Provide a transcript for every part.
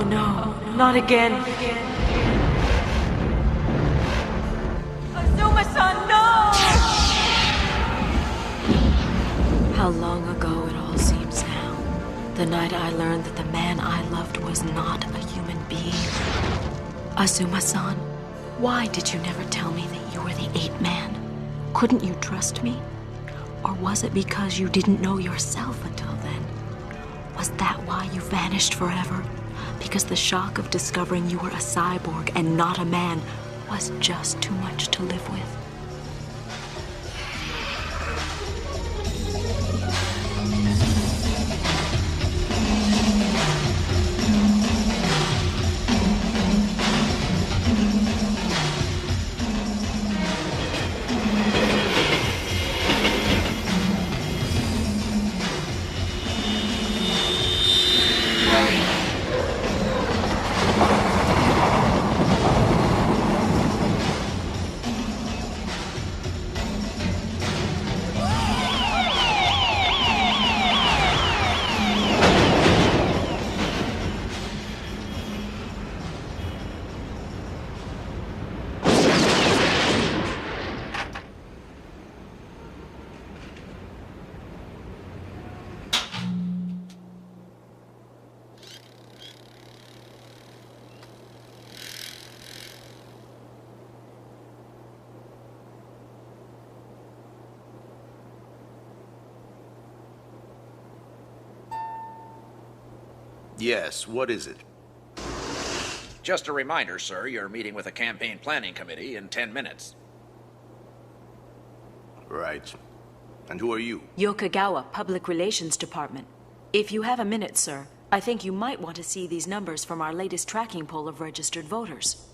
no, not again. Azuma-san, no! How long ago it all seems now. The night I learned that the man I loved was not a human being. Azuma-san, why did you never tell me that you were the 8th man? Couldn't you trust me? Or was it because you didn't know yourself until then? Was that why you vanished forever? Because the shock of discovering you were a cyborg and not a man was just too much to live with? Yes, what is it? Just a reminder, sir, you're meeting with a campaign planning committee in 10 minutes. Right. And who are you? Yokogawa, Public Relations Department. If you have a minute, sir, I think you might want to see these numbers from our latest tracking poll of registered voters.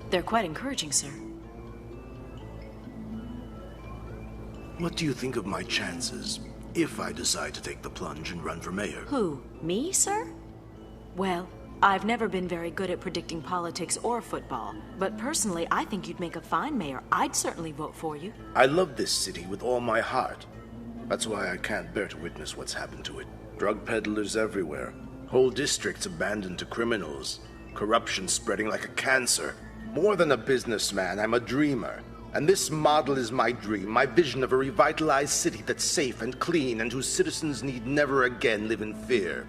They're quite encouraging, sir. What do you think of my chances if I decide to take the plunge and run for mayor? Who? Me, sir? Well, I've never been very good at predicting politics or football, but personally, I think you'd make a fine mayor. I'd certainly vote for you. I love this city with all my heart. That's why I can't bear to witness what's happened to it. Drug peddlers everywhere. Whole districts abandoned to criminals. Corruption spreading like a cancer. More than a businessman, I'm a dreamer. And this model is my dream, my vision of a revitalized city that's safe and clean and whose citizens need never again live in fear.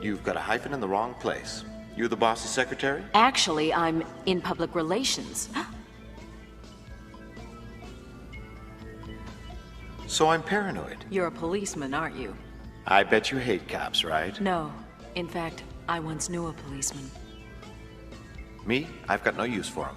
You've got a hyphen in the wrong place. You're the boss's secretary? Actually, I'm in public relations. So I'm paranoid. You're a policeman, aren't you? I bet you hate cops, right? No. In fact, I once knew a policeman. Me? I've got no use for him.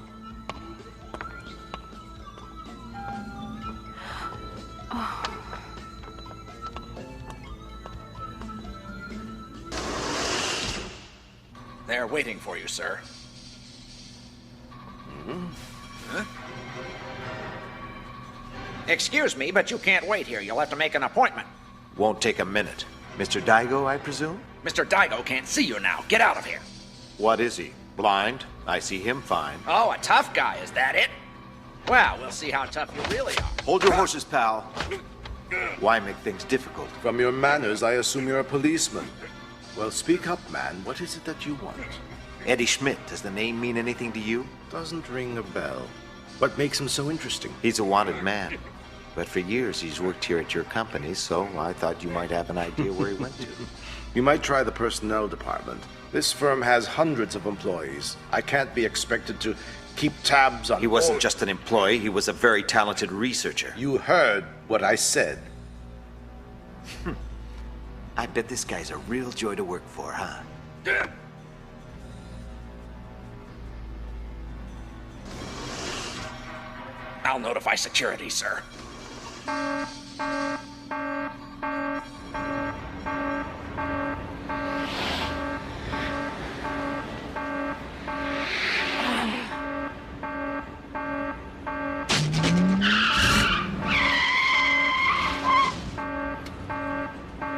They're waiting for you, sir. Huh? Excuse me, but you can't wait here. You'll have to make an appointment. Won't take a minute. Mr. Daigo, I presume? Mr. Daigo can't see you now. Get out of here. What is he? Blind? I see him fine. Oh, a tough guy, is that it? Well, we'll see how tough you really are. Hold your horses, pal. Why make things difficult? From your manners, I assume you're a policeman. Well, speak up, man. What is it that you want? Eddie Schmidt, does the name mean anything to you? Doesn't ring a bell. What makes him so interesting? He's a wanted man. But for years he's worked here at your company, so I thought you might have an idea where he went to. You might try the personnel department. This firm has hundreds of employees. I can't be expected to keep tabs on... He wasn't just an employee, he was a very talented researcher. You heard what I said. I bet this guy's a real joy to work for, huh? I'll notify security, sir.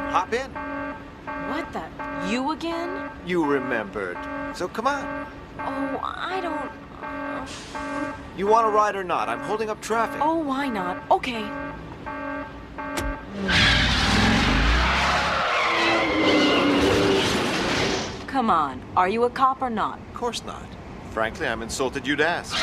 Hop in. What the? You again? You remembered. So come on. Oh, I don't... You want to ride or not? I'm holding up traffic. Oh, why not? Okay. Come on, are you a cop or not? Of course not. Frankly, I'm insulted you'd ask.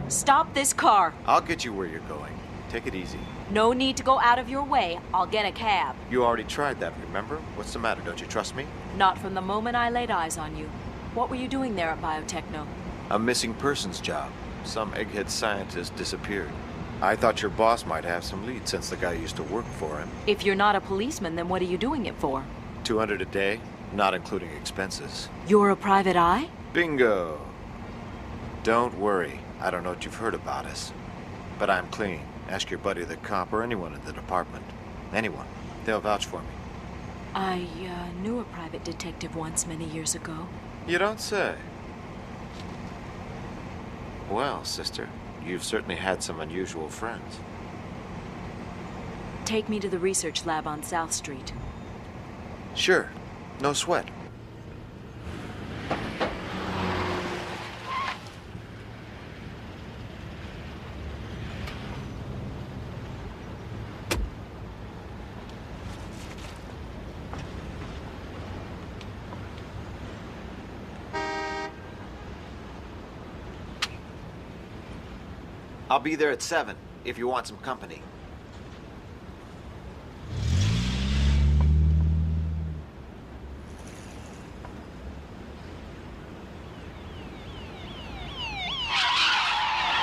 Stop this car. I'll get you where you're going. Take it easy. No need to go out of your way. I'll get a cab. You already tried that, remember? What's the matter? Don't you trust me? Not from the moment I laid eyes on you. What were you doing there at Biotecho? A missing persons job. Some egghead scientist disappeared. I thought your boss might have some lead since the guy used to work for him. If you're not a policeman, then what are you doing it for? $200 a day, not including expenses. You're a private eye? Bingo! Don't worry. I don't know what you've heard about us. But I'm clean. Ask your buddy the cop or anyone in the department. Anyone. They'll vouch for me. I knew a private detective once many years ago. You don't say. Well, sister, you've certainly had some unusual friends. Take me to the research lab on South Street. Sure. No sweat. I'll be there at 7, if you want some company.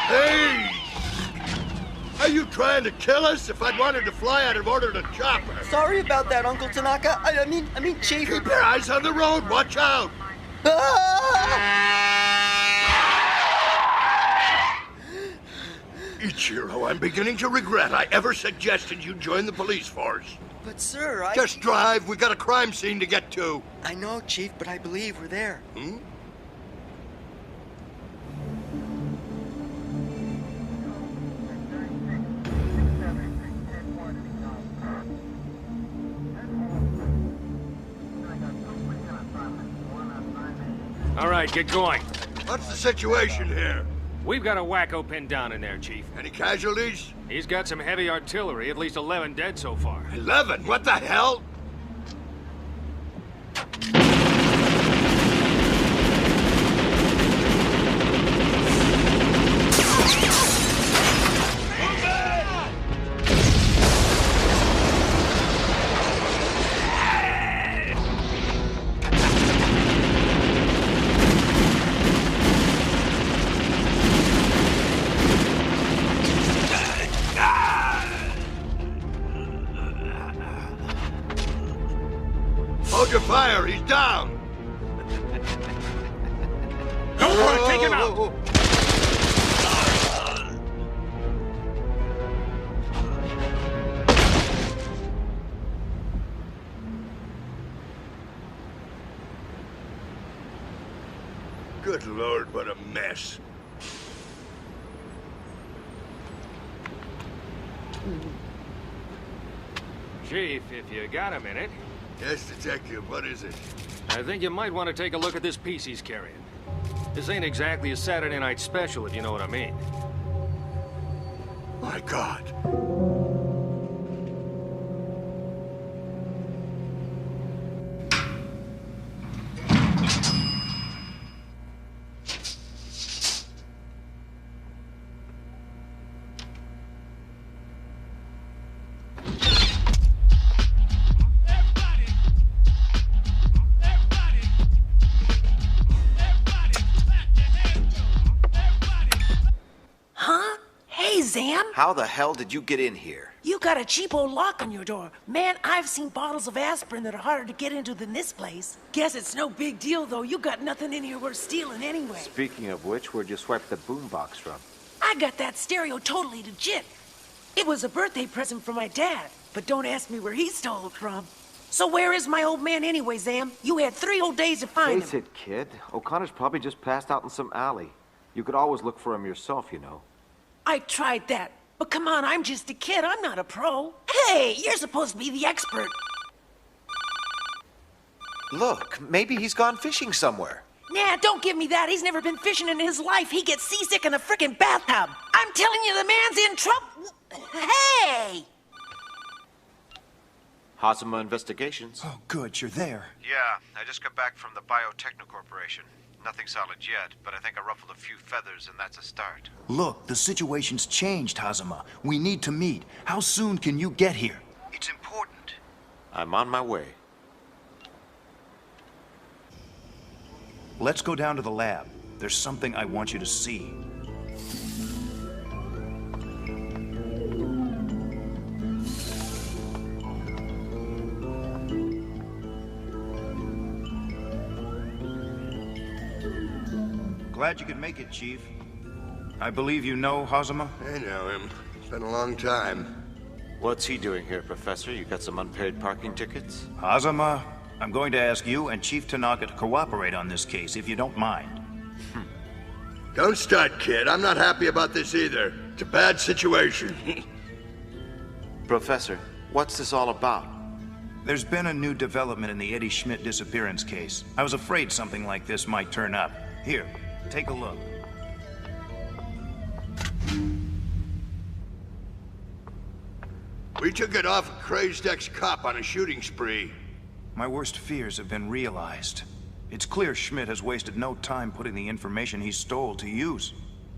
Hey! Are you trying to kill us? If I'd wanted to fly, I'd have ordered a chopper. Sorry about that, Uncle Tanaka. I mean, Chief. Keep your eyes on the road. Watch out. Ichiro, I'm beginning to regret I ever suggested you join the police force. But, sir, I... Just drive. We got a crime scene to get to. I know, Chief, but I believe we're there. Hmm? All right, get going. What's the situation here? We've got a wacko pinned down in there, Chief. Any casualties? He's got some heavy artillery, at least 11 dead so far. 11? What the hell? Hold your fire, he's down! Go for it, take him out! Good Lord, what a mess. Chief, if you got a minute, Yes, Detective, what is it? I think you might want to take a look at this piece he's carrying. This ain't exactly a Saturday night special, if you know what I mean. My God. How the hell did you get in here? You got a cheapo lock on your door. Man, I've seen bottles of aspirin that are harder to get into than this place. Guess it's no big deal, though. You got nothing in here worth stealing anyway. Speaking of which, where'd you swipe the boombox from? I got that stereo totally legit. It was a birthday present from my dad, but don't ask me where he stole it from. So where is my old man anyway, Zam? You had 3 whole days to find Face him. it, kid. O'Connor's probably just passed out in some alley. You could always look for him yourself, you know. I tried that. But come on, I'm just a kid. I'm not a pro. Hey, you're supposed to be the expert. Look, maybe he's gone fishing somewhere. Nah, don't give me that. He's never been fishing in his life. He gets seasick in a frickin' bathtub. I'm telling you, the man's in trouble. Hey! Hazama Investigations. Oh, good, you're there. Yeah, I just got back from the Biotecho Corporation. Nothing solid yet, but I think I ruffled a few feathers, and that's a start. Look, the situation's changed, Hazama. We need to meet. How soon can you get here? It's important. I'm on my way. Let's go down to the lab. There's something I want you to see. Glad you could make it, Chief. I believe you know Hazama? I know him. It's been a long time. What's he doing here, Professor? You got some unpaid parking tickets? Hazama, I'm going to ask you and Chief Tanaka to cooperate on this case, if you don't mind. Don't start, kid. I'm not happy about this either. It's a bad situation. Professor, what's this all about? There's been a new development in the Eddie Schmidt disappearance case. I was afraid something like this might turn up. Here, take a look. We took it off a crazed ex-cop on a shooting spree. My worst fears have been realized. It's clear Schmidt has wasted no time putting the information he stole to use.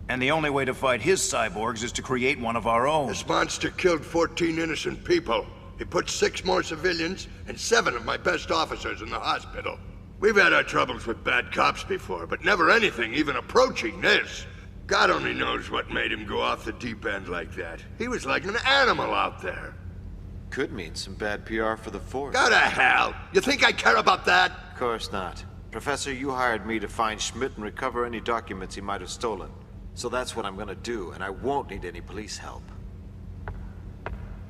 And the only way to fight his cyborgs is to create one of our own. This monster killed 14 innocent people. He put 6 more civilians and 7 of my best officers in the hospital. We've had our troubles with bad cops before, but never anything even approaching this. God only knows what made him go off the deep end like that. He was like an animal out there. Could mean some bad PR for the Force. Go to hell! You think I care about that? Of course not. Professor, you hired me to find Schmidt and recover any documents he might have stolen. So that's what I'm gonna do, and I won't need any police help.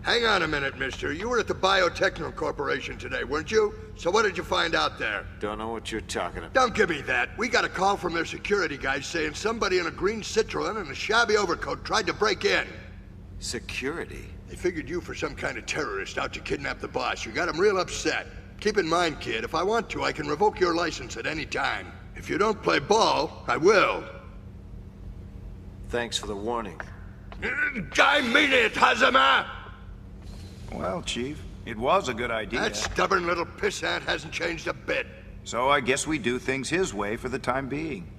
Hang on a minute, mister. You were at the Biotecho Corporation today, weren't you? So what did you find out there? Don't know what you're talking about. Don't give me that. We got a call from their security guys saying somebody in a green Citroen and a shabby overcoat tried to break in. Security? They figured you for some kind of terrorist out to kidnap the boss. You got them real upset. Keep in mind, kid, if I want to, I can revoke your license at any time. If you don't play ball, I will. Thanks for the warning. I mean it, Hazama! Well, Chief, it was a good idea. That stubborn little pissant hasn't changed a bit. So I guess we do things his way for the time being.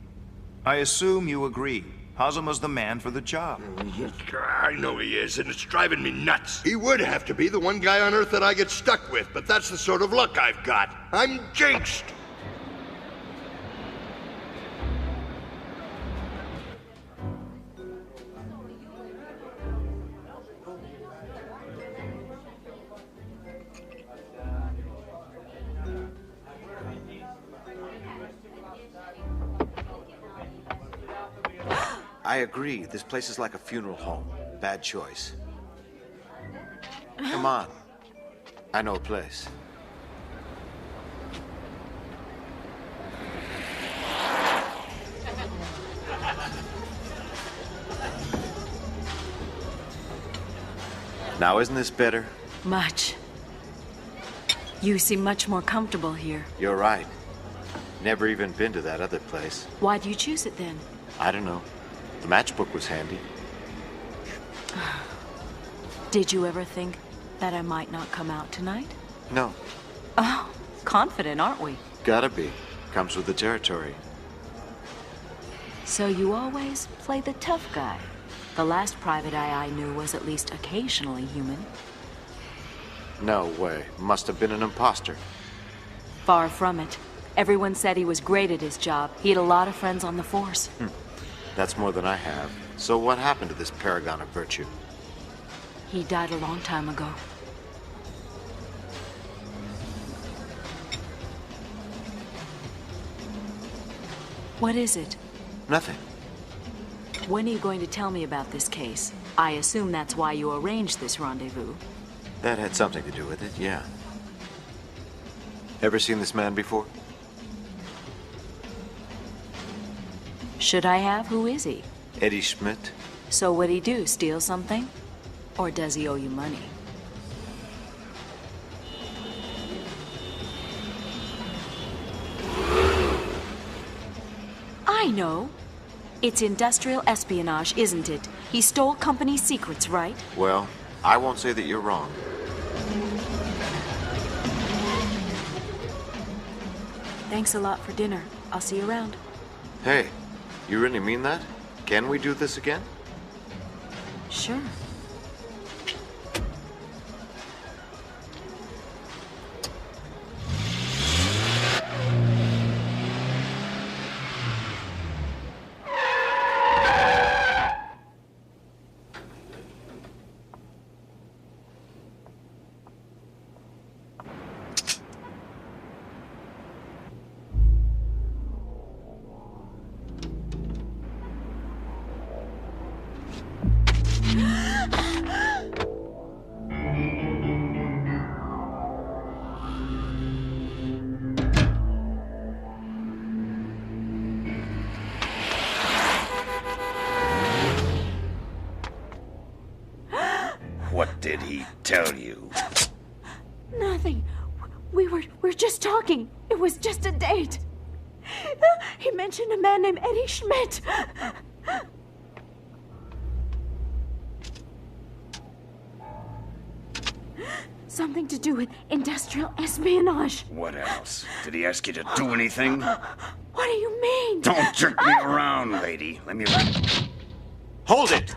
I assume you agree. Hazama's the man for the job. I know he is, and it's driving me nuts. He would have to be the one guy on Earth that I get stuck with, but that's the sort of luck I've got. I'm jinxed! I agree. This place is like a funeral home. Bad choice. Come on. I know a place. Now, isn't this better? Much. You seem much more comfortable here. You're right. Never even been to that other place. Why do you choose it then? I don't know. The matchbook was handy. Did you ever think that I might not come out tonight? No. Oh, confident, aren't we? Gotta be. Comes with the territory. So you always play the tough guy. The last private eye I knew was at least occasionally human. No way. Must have been an imposter. Far from it. Everyone said he was great at his job. He had a lot of friends on the force. That's more than I have. So what happened to this paragon of virtue? He died a long time ago. What is it? Nothing. When are you going to tell me about this case? I assume that's why you arranged this rendezvous. That had something to do with it, yeah. Ever seen this man before? Should I have? Who is he? Eddie Schmidt. So what'd he do, steal something? Or does he owe you money? I know. It's industrial espionage, isn't it? He stole company secrets, right? Well, I won't say that you're wrong. Thanks a lot for dinner. I'll see you around. Hey, you really mean that? Can we do this again? Sure. What did he tell you? Nothing. We're just talking. It was just a date. He mentioned a man named Eddie Schmidt. Something to do with industrial espionage. What else? Did he ask you to do anything? What do you mean? Don't jerk me around, lady. Let me... Hold it!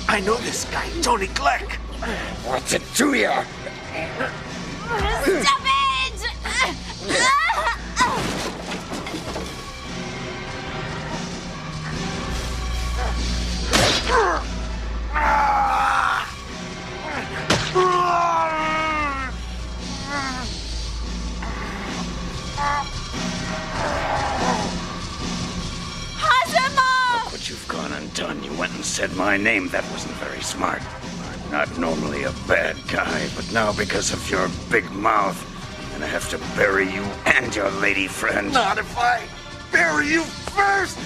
I know this guy, Tony Gleck. What's it to you? Stop it! Hazama! What you've gone and done. You went and said my name. That wasn't very smart. I'm not normally a bad guy, but now because of your big mouth, I'm gonna have to bury you and your lady friend. Not if I bury you first!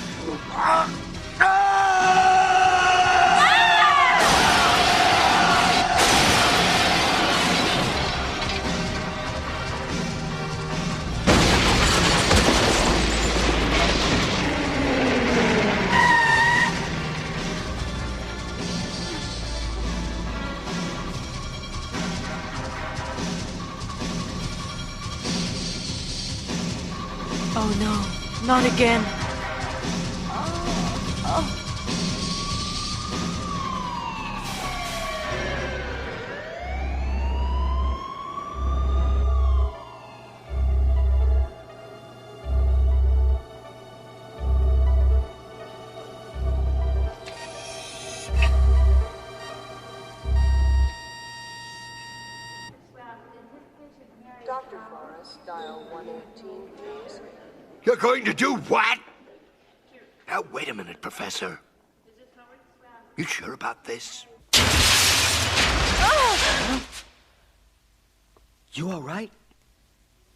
Oh no, not again. Dr. Forrest, dial 118, please. You're going to do what? Now, wait a minute, Professor. You sure about this? You all right?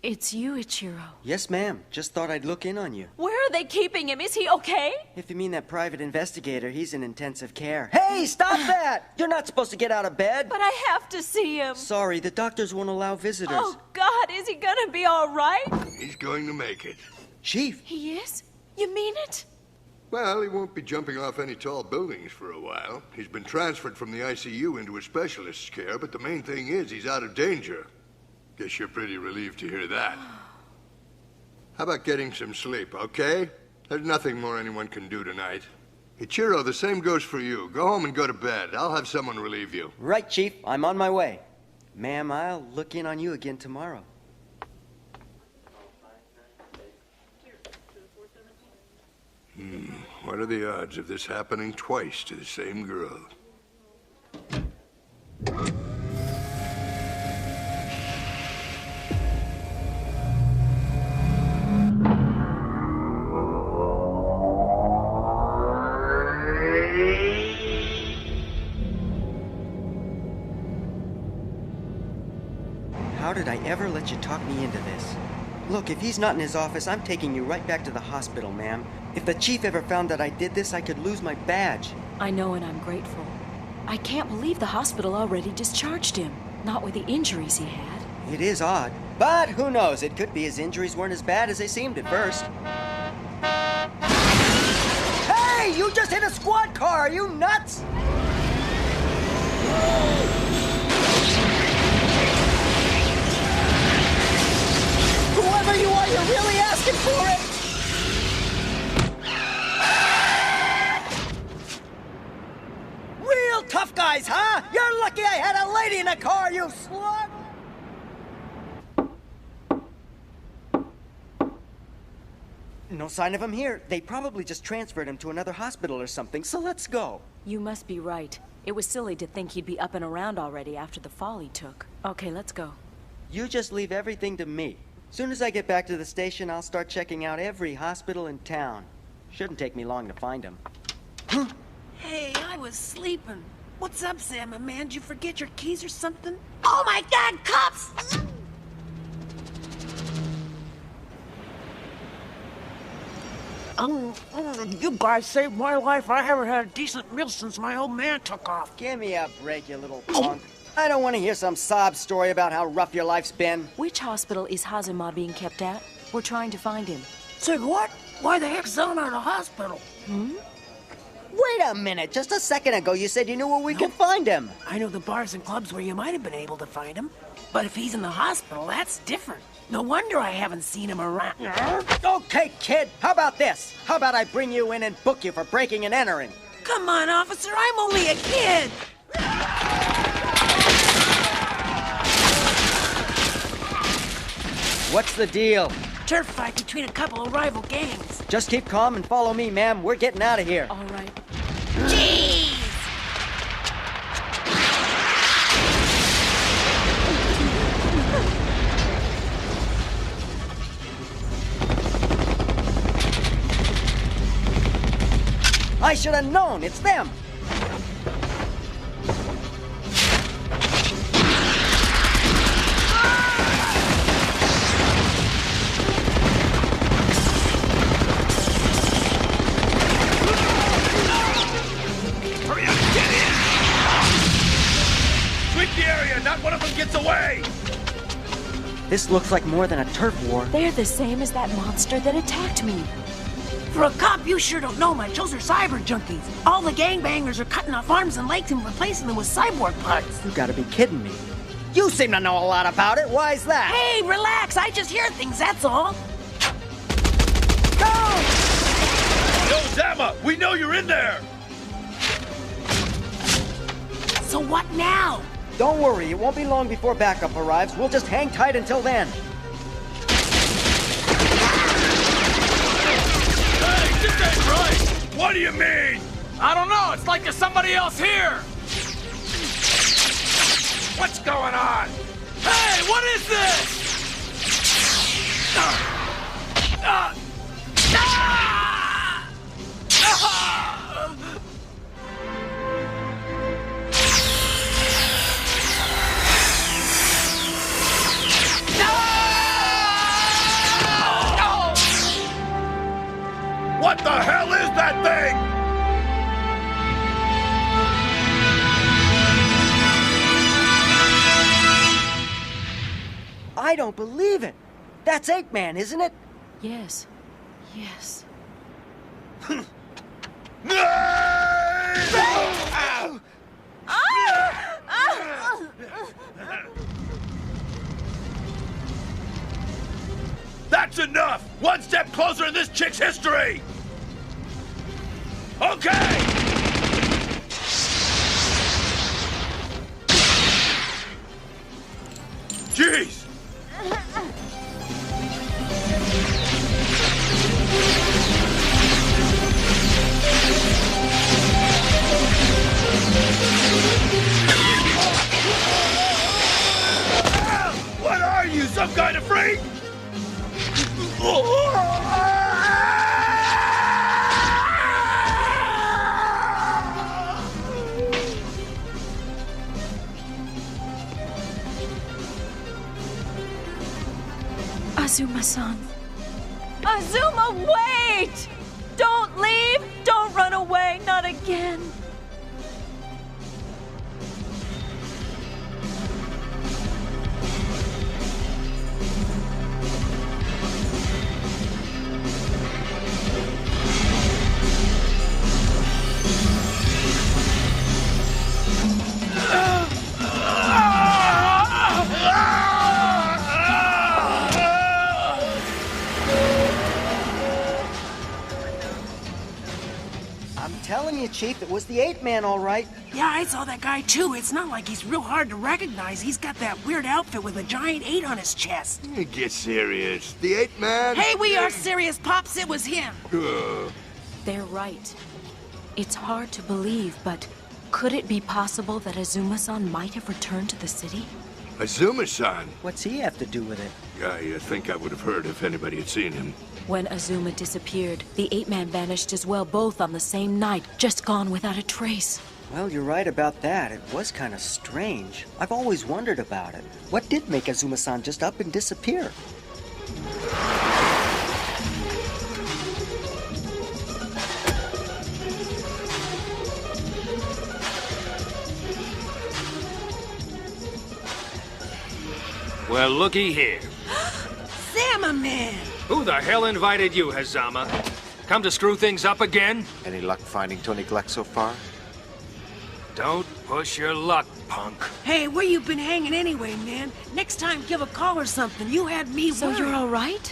It's you, Ichiro. Yes, ma'am. Just thought I'd look in on you. Where are they keeping him? Is he okay? If you mean that private investigator, he's in intensive care. Hey, stop that! You're not supposed to get out of bed. But I have to see him. Sorry, the doctors won't allow visitors. Oh, God, is he gonna be all right? He's going to make it. Chief. He is? You mean it? Well, he won't be jumping off any tall buildings for a while. He's been transferred from the ICU into a specialist's care, but the main thing is he's out of danger. Guess you're pretty relieved to hear that. How about getting some sleep, okay? There's nothing more anyone can do tonight. Ichiro, the same goes for you. Go home and go to bed. I'll have someone relieve you. Right, Chief. I'm on my way. Ma'am, I'll look in on you again tomorrow. What are the odds of this happening twice to the same girl? How did I ever let you talk me into this? Look, if he's not in his office, I'm taking you right back to the hospital, ma'am. If the chief ever found that I did this, I could lose my badge. I know, and I'm grateful. I can't believe the hospital already discharged him. Not with the injuries he had. It is odd. But who knows? It could be his injuries weren't as bad as they seemed at first. Hey! You just hit a squad car! Are you nuts? Whoever you are, you're really asking for it! Real tough guys, huh? You're lucky I had a lady in the car, you slug! No sign of him here. They probably just transferred him to another hospital or something, so let's go. You must be right. It was silly to think he'd be up and around already after the fall he took. Okay, let's go. You just leave everything to me. Soon as I get back to the station, I'll start checking out every hospital in town. Shouldn't take me long to find him. Hey, I was sleeping. What's up, Sam, my man? Did you forget your keys or something? Oh my God, cops! You guys saved my life. I haven't had a decent meal since my old man took off. Give me a break, you little punk. I don't want to hear some sob story about how rough your life's been. Which hospital is Hazama being kept at? We're trying to find him. Said what? Why the heck's Zone at a hospital? Wait a minute. Just a second ago, you said you knew where we could find him. I know the bars and clubs where you might have been able to find him. But if he's in the hospital, that's different. No wonder I haven't seen him around. Okay, kid. How about this? How about I bring you in and book you for breaking and entering? Come on, officer. I'm only a kid. What's the deal? Turf fight between a couple of rival gangs. Just keep calm and follow me, ma'am. We're getting out of here. All right. Jeez! I should have known. It's them. Hurry up, get in! Sweep the area, not one of them gets away! This looks like more than a turf war. They're the same as that monster that attacked me. For a cop, you sure don't know much. Those are cyber-junkies. All the gangbangers are cutting off arms and legs and replacing them with cyborg parts. You gotta be kidding me. You seem to know a lot about it. Why's that? Hey, relax. I just hear things, that's all. Go! Yo, Zama, we know you're in there! So what now? Don't worry. It won't be long before backup arrives. We'll just hang tight until then. Hey, this ain't right! What do you mean? I don't know. It's like there's somebody else here. What's going on? Hey, what is this? What the hell is that thing? I don't believe it. That's Eggman, isn't it? Yes. Yes. That's enough! One step closer in this chick's history! Okay! Jeez! some guy to free? Azuma-san. Azuma, wait! Don't leave! Don't run away! Not again! Telling you, Chief, it was the 8-Man, all right. Yeah, I saw that guy too. It's not like he's real hard to recognize. He's got that weird outfit with a giant 8 on his chest. Get serious. The 8-Man? Hey, we are serious, Pops. It was him. They're right. It's hard to believe, but could it be possible that Azuma-san might have returned to the city? Azuma-san? What's he have to do with it? I think I would have heard if anybody had seen him. When Azuma disappeared, the 8-Man vanished as well, both on the same night, just gone without a trace. Well, you're right about that. It was kind of strange. I've always wondered about it. What did make Azuma-san just up and disappear? Well, looky here. Zama-man! Who the hell invited you, Hazama? Come to screw things up again? Any luck finding Tony Gleck so far? Don't push your luck, punk. Hey, where you been hanging anyway, man? Next time, give a call or something. You had me So worried. you're all right?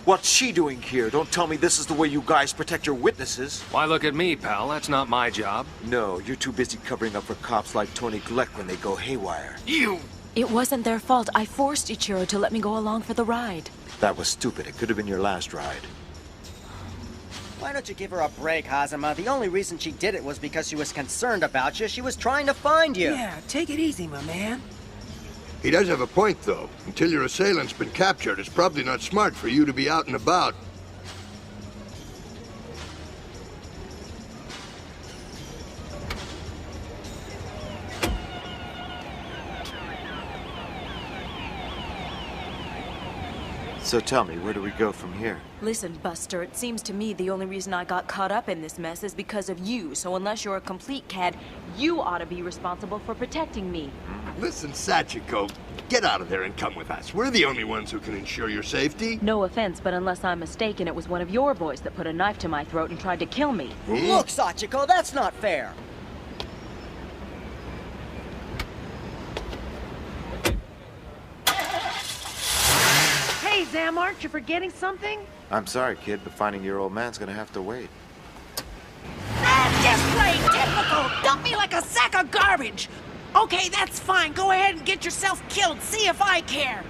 What's she doing here? Don't tell me this is the way you guys protect your witnesses. Why look at me, pal? That's not my job. No, you're too busy covering up for cops like Tony Gleck when they go haywire. You! It wasn't their fault. I forced Ichiro to let me go along for the ride. That was stupid. It could have been your last ride. Why don't you give her a break, Hazama? The only reason she did it was because she was concerned about you. She was trying to find you. Yeah, take it easy, my man. He does have a point, though. Until your assailant's been captured, it's probably not smart for you to be out and about. So tell me, where do we go from here? Listen, Buster, it seems to me the only reason I got caught up in this mess is because of you. So unless you're a complete cad, you ought to be responsible for protecting me. Listen, Sachiko, get out of there and come with us. We're the only ones who can ensure your safety. No offense, but unless I'm mistaken, it was one of your boys that put a knife to my throat and tried to kill me. Look, Sachiko, that's not fair. Hey, Zam, aren't you forgetting something? I'm sorry, kid, but finding your old man's gonna have to wait. That's just plain typical! Dump me like a sack of garbage! Okay, that's fine. Go ahead and get yourself killed. See if I care.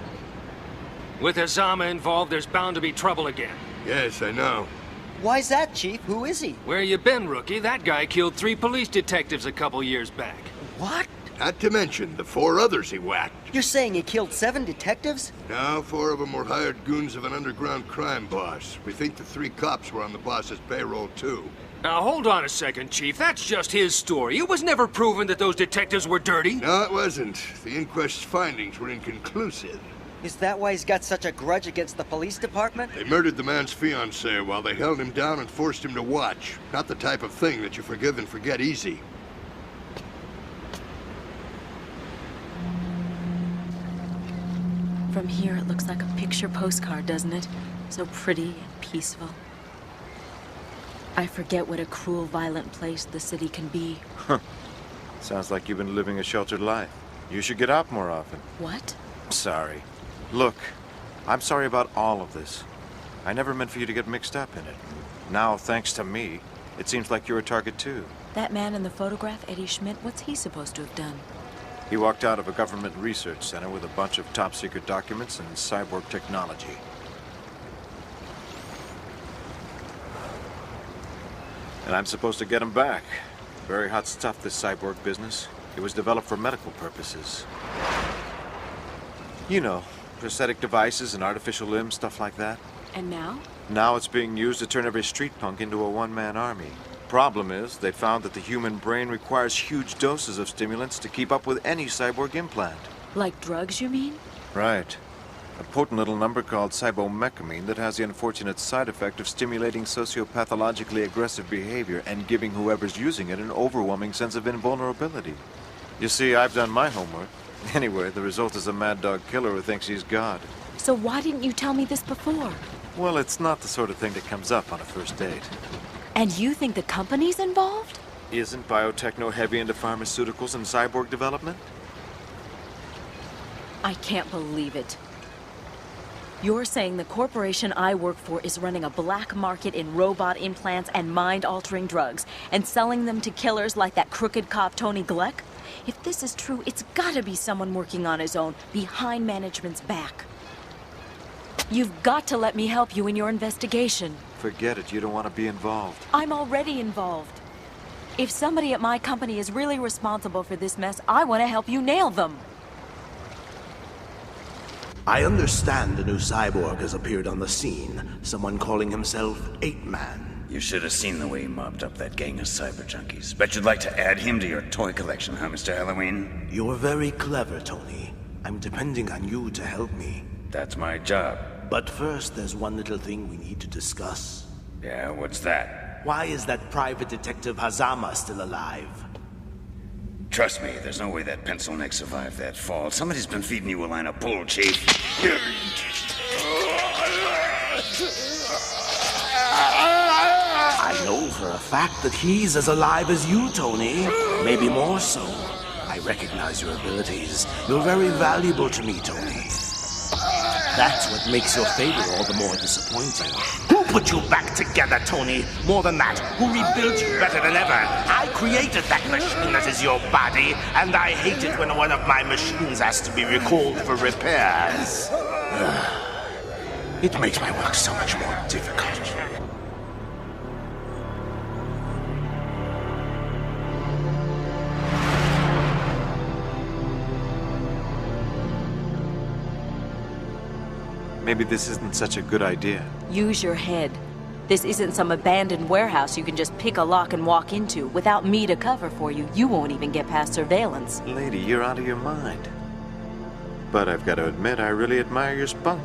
With Hazama involved, there's bound to be trouble again. Yes, I know. Why's that, Chief? Who is he? Where you been, rookie? That guy killed 3 police detectives a couple years back. What? Not to mention the 4 others he whacked. You're saying he killed 7 detectives? No, 4 of them were hired goons of an underground crime boss. We think the 3 cops were on the boss's payroll, too. Now, hold on a second, Chief. That's just his story. It was never proven that those detectives were dirty. No, it wasn't. The inquest's findings were inconclusive. Is that why he's got such a grudge against the police department? They murdered the man's fiancée while they held him down and forced him to watch. Not the type of thing that you forgive and forget easy. From here, it looks like a picture postcard, doesn't it? So pretty and peaceful. I forget what a cruel, violent place the city can be. Sounds like you've been living a sheltered life. You should get out more often. What? Sorry. Look, I'm sorry about all of this. I never meant for you to get mixed up in it. Now, thanks to me, it seems like you're a target too. That man in the photograph, Eddie Schmidt, what's he supposed to have done? He walked out of a government research center with a bunch of top-secret documents and cyborg technology. And I'm supposed to get him back. Very hot stuff, this cyborg business. It was developed for medical purposes. You know, Prosthetic devices and artificial limbs, stuff like that. And now? Now it's being used to turn every street punk into a one-man army. Problem is, they found that the human brain requires huge doses of stimulants to keep up with any cyborg implant. Like drugs, you mean? Right. A potent little number called cyber-junkies that has the unfortunate side effect of stimulating sociopathologically aggressive behavior and giving whoever's using it an overwhelming sense of invulnerability. You see, I've done my homework. Anyway, the result is a mad dog killer who thinks he's God. So why didn't you tell me this before? Well, it's not the sort of thing that comes up on a first date. And you think the company's involved? Isn't Biotechno heavy into pharmaceuticals and cyborg development? I can't believe it. You're saying the corporation I work for is running a black market in robot implants and mind-altering drugs, and selling them to killers like that crooked cop Tony Gleck? If this is true, it's gotta be someone working on his own, behind management's back. You've got to let me help you in your investigation. Forget it, you don't want to be involved. I'm already involved. If somebody at my company is really responsible for this mess, I want to help you nail them. I understand a new cyborg has appeared on the scene. Someone calling himself 8-Man. You should have seen the way he mopped up that gang of cyber-junkies. Bet you'd like to add him to your toy collection, huh, Mr. Halloween? You're very clever, Tony. I'm depending on you to help me. That's my job. But first, there's one little thing we need to discuss. Yeah, what's that? Why is that private detective Hazama still alive? Trust me, there's no way that pencil neck survived that fall. Somebody's been feeding you a line of bull, Chief. I know for a fact that he's as alive as you, Tony. Maybe more so. I recognize your abilities. You're very valuable to me, Tony. That's what makes your failure all the more disappointing. Who put you back together, Tony? More than that, who rebuilt you better than ever? I created that machine that is your body, and I hate it when one of my machines has to be recalled for repairs. It makes my work so much more difficult. Maybe this isn't such a good idea. Use your head. This isn't some abandoned warehouse you can just pick a lock and walk into. Without me to cover for you, you won't even get past surveillance. Lady, you're out of your mind. But I've got to admit, I really admire your spunk.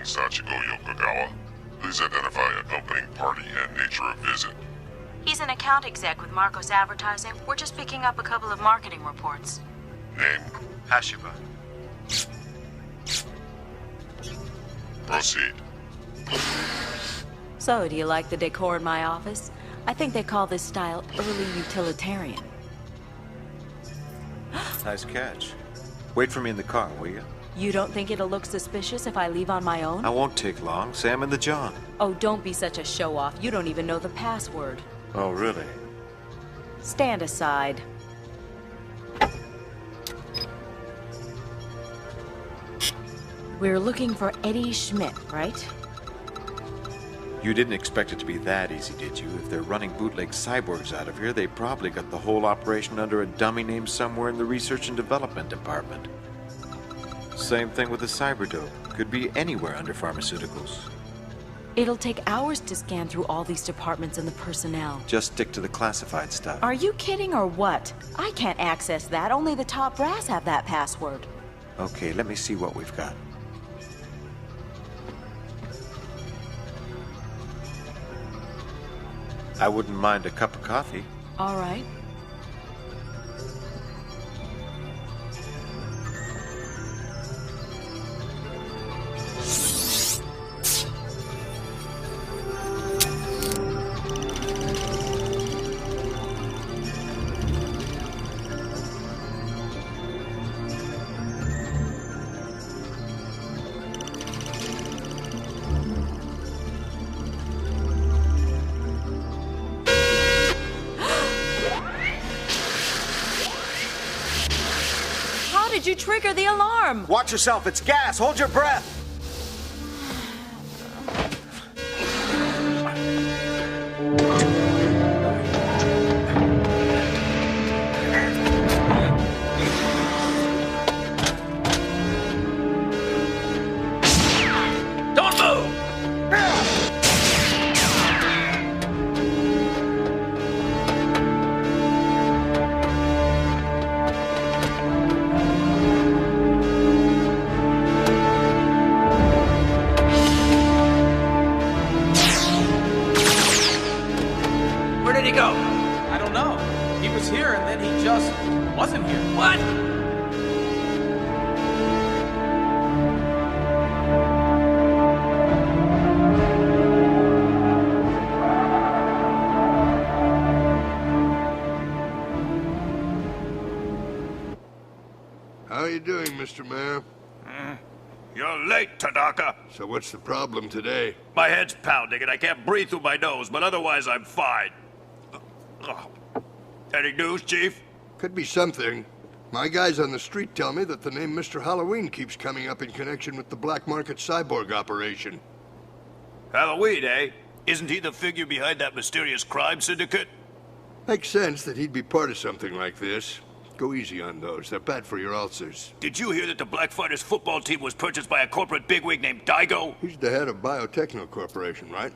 Sachiko Yokogawa. Please identify accompanying party and nature of visit. He's an account exec with Marcos Advertising. We're just picking up a couple of marketing reports. Name? Hashiba. Proceed. So, do you like the decor in my office? I think they call this style early utilitarian. Nice catch. Wait for me in the car, will you? You don't think it'll look suspicious if I leave on my own? I won't take long. Sam and the John. Oh, don't be such a show-off. You don't even know the password. Oh, really? Stand aside. We're looking for Eddie Schmidt, right? You didn't expect it to be that easy, did you? If they're running bootleg cyborgs out of here, they probably got the whole operation under a dummy name somewhere in the research and development department. Same thing with the cyberdope. Could be anywhere under pharmaceuticals. It'll take hours to scan through all these departments and the personnel. Just stick to the classified stuff. Are you kidding or what? I can't access that. Only the top brass have that password. Okay, let me see what we've got. I wouldn't mind a cup of coffee. All right. did you trigger the alarm? Watch yourself, it's gas! Hold your breath! Don't move! Where did he go? I don't know. He was here and then he just wasn't here. What? How are you doing, Mr. Mayor? You're late, Tanaka. So what's the problem today? My head's pounding and I can't breathe through my nose, but otherwise I'm fine. Any news, Chief? Could be something. My guys on the street tell me that the name Mr. Halloween keeps coming up in connection with the black market cyborg operation. Halloween, eh? Isn't he the figure behind that mysterious crime syndicate? Makes sense that he'd be part of something like this. Go easy on those. They're bad for your ulcers. Did you hear that the Black Fighters football team was purchased by a corporate bigwig named Daigo? He's the head of Biotecho Corporation, right?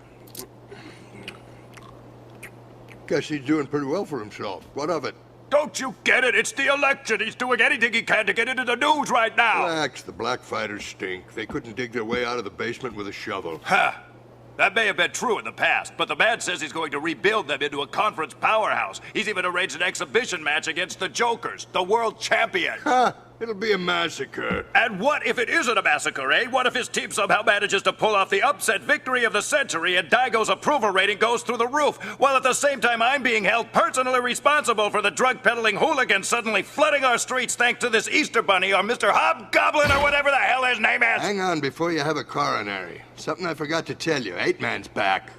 Guess he's doing pretty well for himself. What of it? Don't you get it? It's the election. He's doing anything he can to get into the news right now. Relax. The Black Fighters stink. They couldn't dig their way out of the basement with a shovel. Ha! That may have been true in the past, but the man says he's going to rebuild them into a conference powerhouse. He's even arranged an exhibition match against the Jokers, the world champion. Ha! It'll be a massacre. And what if it isn't a massacre, eh? What if his team somehow manages to pull off the upset victory of the century and Daigo's approval rating goes through the roof, while at the same time I'm being held personally responsible for the drug-peddling hooligans suddenly flooding our streets thanks to this Easter Bunny or Mr. Hobgoblin or whatever the hell his name is? Hang on before you have a coronary. Something I forgot to tell you. 8-Man's back.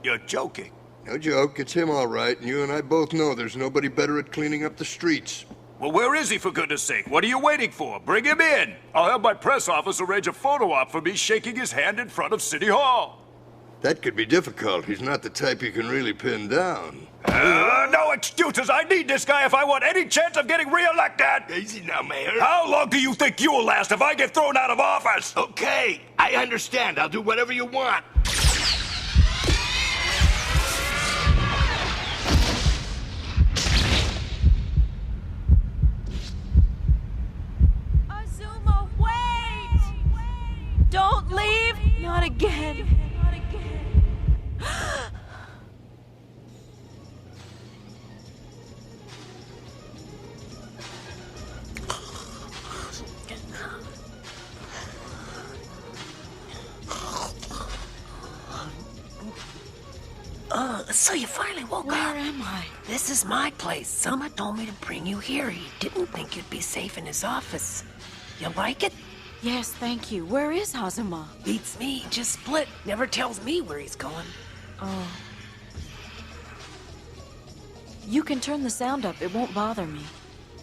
You're joking. No joke. It's him all right, and you and I both know there's nobody better at cleaning up the streets. Well, where is he, for goodness sake? What are you waiting for? Bring him in. I'll have my press office arrange a photo op for me shaking his hand in front of City Hall. That could be difficult. He's not the type you can really pin down. No excuses. I need this guy if I want any chance of getting reelected. Easy now, Mayor. How long do you think you'll last if I get thrown out of office? Okay, I understand. I'll do whatever you want. Don't leave! Not again. Not again. So you finally woke up. Where am I? This is my place. Sama told me to bring you here. He didn't think you'd be safe in his office. You like it? Yes, thank you. Where is Hazama? Beats me. Just split. Never tells me where he's going. Oh. You can turn the sound up. It won't bother me.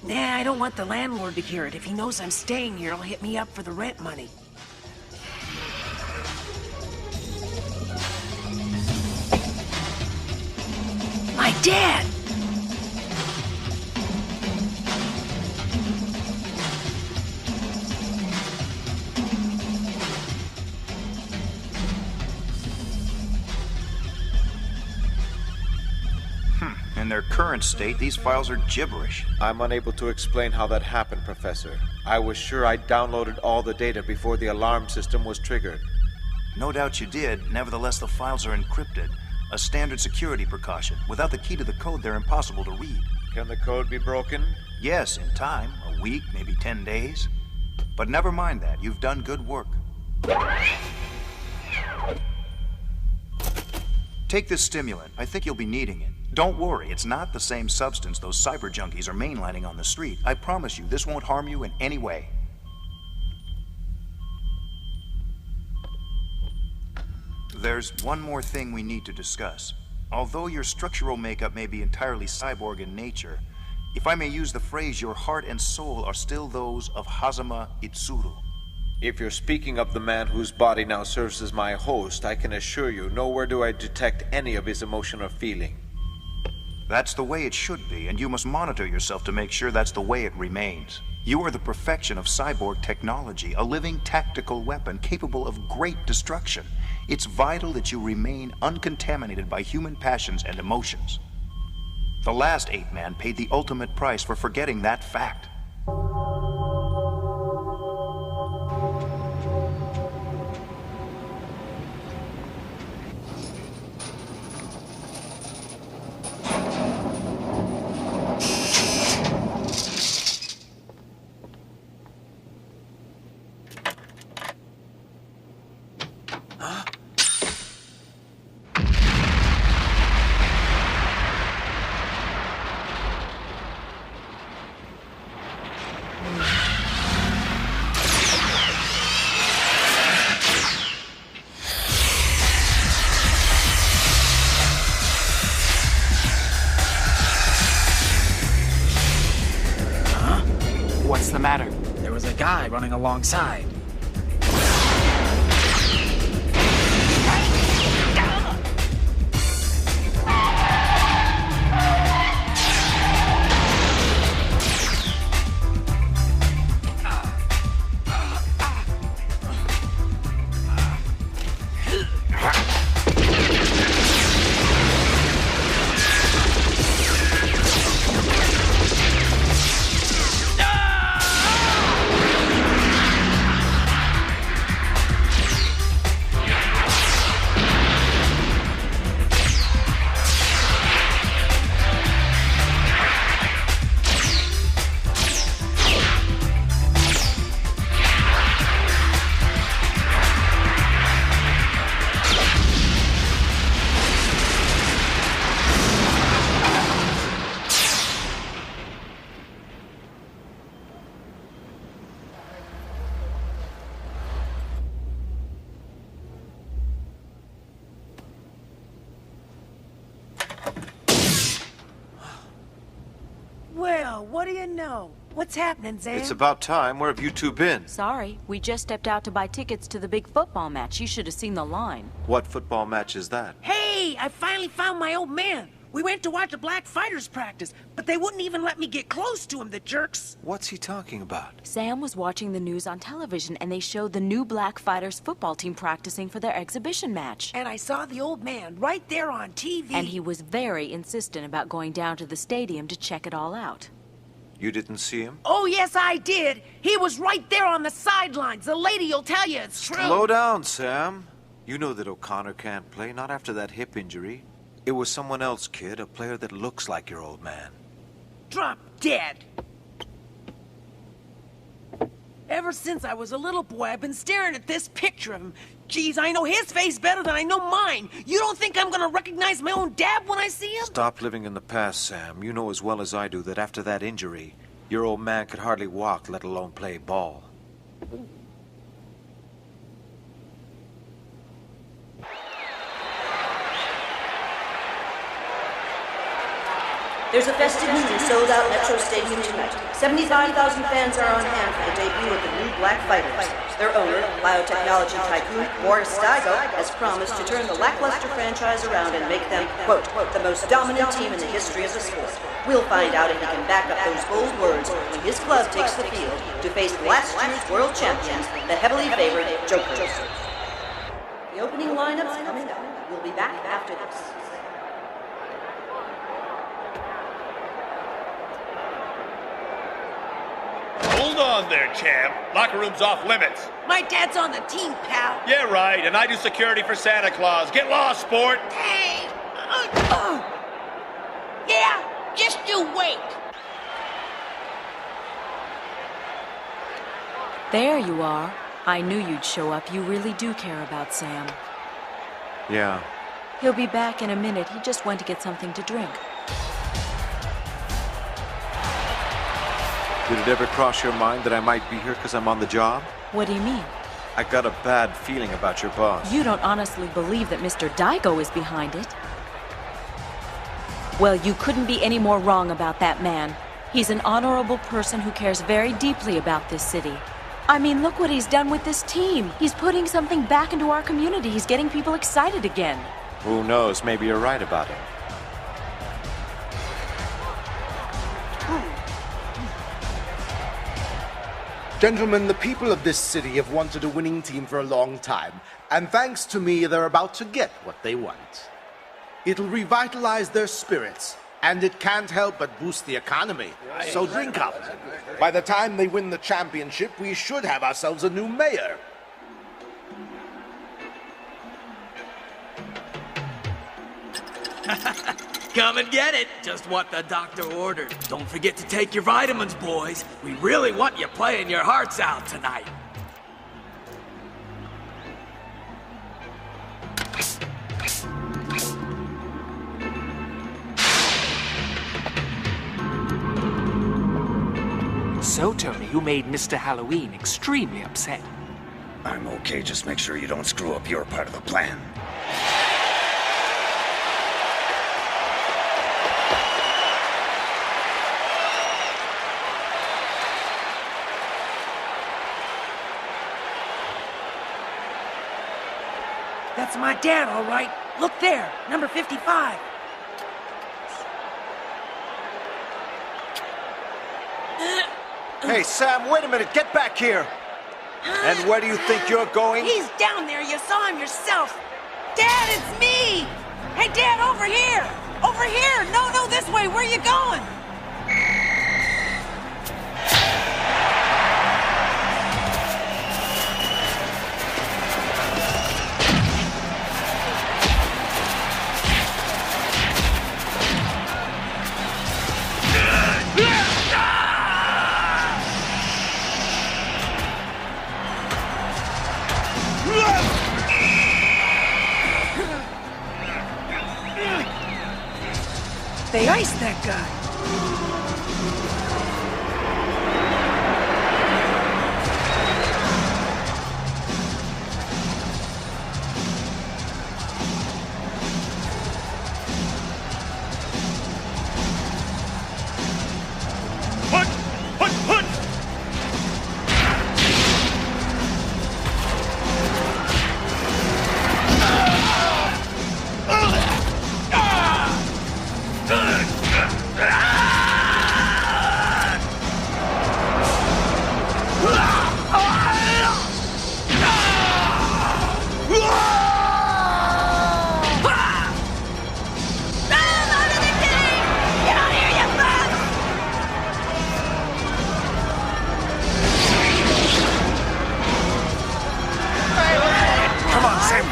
Nah, I don't want the landlord to hear it. If he knows I'm staying here, he'll hit me up for the rent money. My dad! In their current state, these files are gibberish. I'm unable to explain how that happened, Professor. I was sure I downloaded all the data before the alarm system was triggered. No doubt you did. Nevertheless, the files are encrypted. A standard security precaution. Without the key to the code, they're impossible to read. Can the code be broken? Yes, in time. A week, maybe 10 days. But never mind that. You've done good work. Take this stimulant. I think you'll be needing it. Don't worry, it's not the same substance those cyber-junkies are mainlining on the street. I promise you, this won't harm you in any way. There's one more thing we need to discuss. Although your structural makeup may be entirely cyborg in nature, If I may use the phrase, your heart and soul are still those of Hazama Itsuru. If you're speaking of the man whose body now serves as my host, I can assure you, nowhere do I detect any of his emotion or feeling. That's the way it should be, and you must monitor yourself to make sure that's the way it remains. You are the perfection of cyborg technology, a living tactical weapon capable of great destruction. It's vital that you remain uncontaminated by human passions and emotions. The last ape-man paid the ultimate price for forgetting that fact. What's the matter? There was a guy running alongside. Well, what do you know? What's happening, Zan? It's about time. Where have you two been? Sorry, we just stepped out to buy tickets to the big football match. You should have seen the line. What football match is that? Hey, I finally found my old man. We went to watch the black fighters practice, but they wouldn't even let me get close to him, the jerks. What's he talking about? Sam was watching the news on television, and they showed the new black fighters football team practicing for their exhibition match. And I saw the old man right there on TV. And he was very insistent about going down to the stadium to check it all out. You didn't see him? Oh, yes, I did. He was right there on the sidelines. The lady will tell you it's true. Slow down, Sam. You know that O'Connor can't play, not after that hip injury. It was someone else, kid, a player that looks like your old man. Drop dead. Ever since I was a little boy, I've been staring at this picture of him. Geez, I know his face better than I know mine. You don't think I'm gonna recognize my own dad when I see him? Stop living in the past, Sam. You know as well as I do that after that injury, your old man could hardly walk, let alone play ball. There's a festive mood in sold-out Metro Stadium tonight. 75,000 fans are on hand for the debut of the new Black Fighters. Their owner, biotechnology tycoon Boris Daigo, has promised to turn the lackluster franchise around and make them, quote, the most dominant team in the history of the sport. We'll find out if he can back up those bold words when his club takes the field to face last year's world champions, the heavily favored Jokers. The opening lineup's coming up. We'll be back after this. Hold on there, champ. Locker room's off limits. My dad's on the team, pal. Yeah, right, and I do security for Santa Claus. Get lost, sport. Hey! Yeah, just you wait. There you are. I knew you'd show up. You really do care about Sam. Yeah. He'll be back in a minute. He just went to get something to drink. Did it ever cross your mind that I might be here because I'm on the job? What do you mean? I got a bad feeling about your boss. You don't honestly believe that Mr. Daigo is behind it? Well, you couldn't be any more wrong about that man. He's an honorable person who cares very deeply about this city. I mean, look what he's done with this team. He's putting something back into our community. He's getting people excited again. Who knows? Maybe you're right about him. Gentlemen, the people of this city have wanted a winning team for a long time, and thanks to me, they're about to get what they want. It'll revitalize their spirits, and it can't help but boost the economy. So drink up. By the time they win the championship, we should have ourselves a new mayor. Come and get it. Just what the doctor ordered. Don't forget to take your vitamins, boys. We really want you playing your hearts out tonight. So, Tony, you made Mr. Halloween extremely upset. I'm okay, just make sure you don't screw up your part of the plan. That's my dad, all right. Look there, number 55. Hey, Sam, wait a minute. Get back here. And where do you think you're going? He's down there. You saw him yourself. Dad, it's me. Hey, Dad, over here. Over here. No, this way. Where are you going? They iced that guy.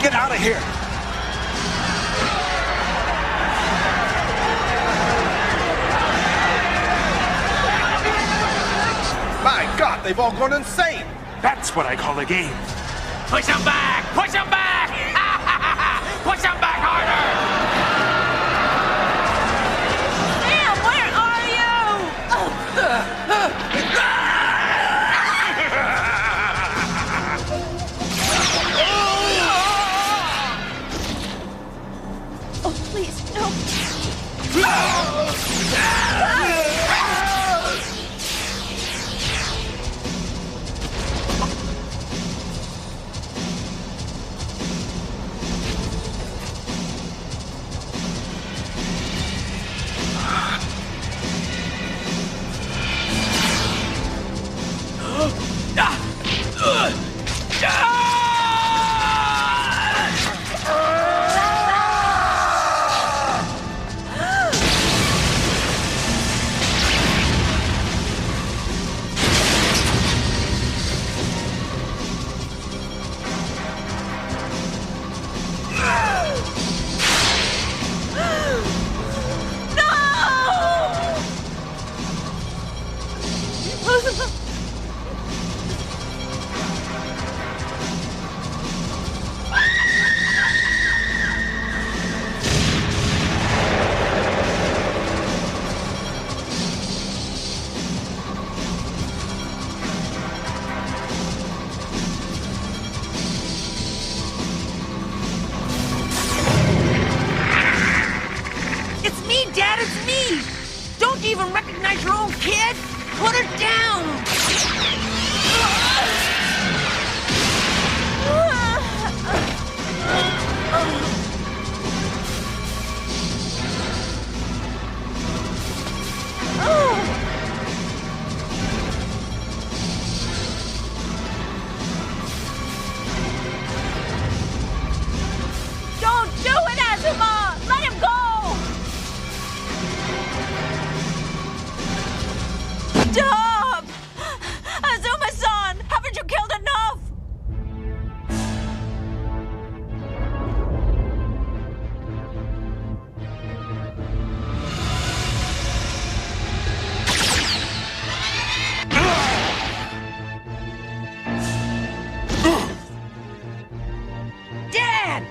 Get out of here! My God, they've all gone insane! That's what I call a game. Push him back! Push him back! Push him back harder! Sam, where are you? Oh, please, no. you even recognize your own kid? Put her down! Don't do it, Azuma! Let him go! Stop! Azuma-san! Haven't you killed enough? Dad!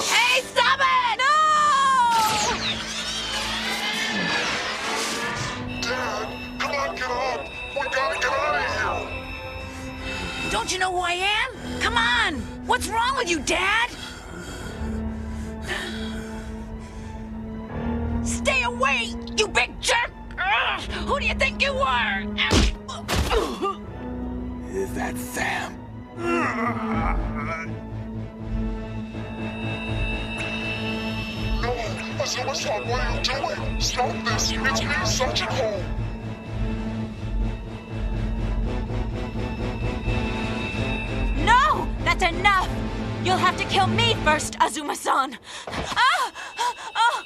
Hey, stop it! No! Dad, come on, get up! We gotta get out of here! Don't you know who I am? Come on! What's wrong with you, Dad? Stay away, you big jerk! Ugh, who do you think you are? Is that Sam? No! Azuma-san, what are you doing? Stop this! It's me, Sachiko! No! That's enough! You'll have to kill me first, Azuma-san! Ah! Ah!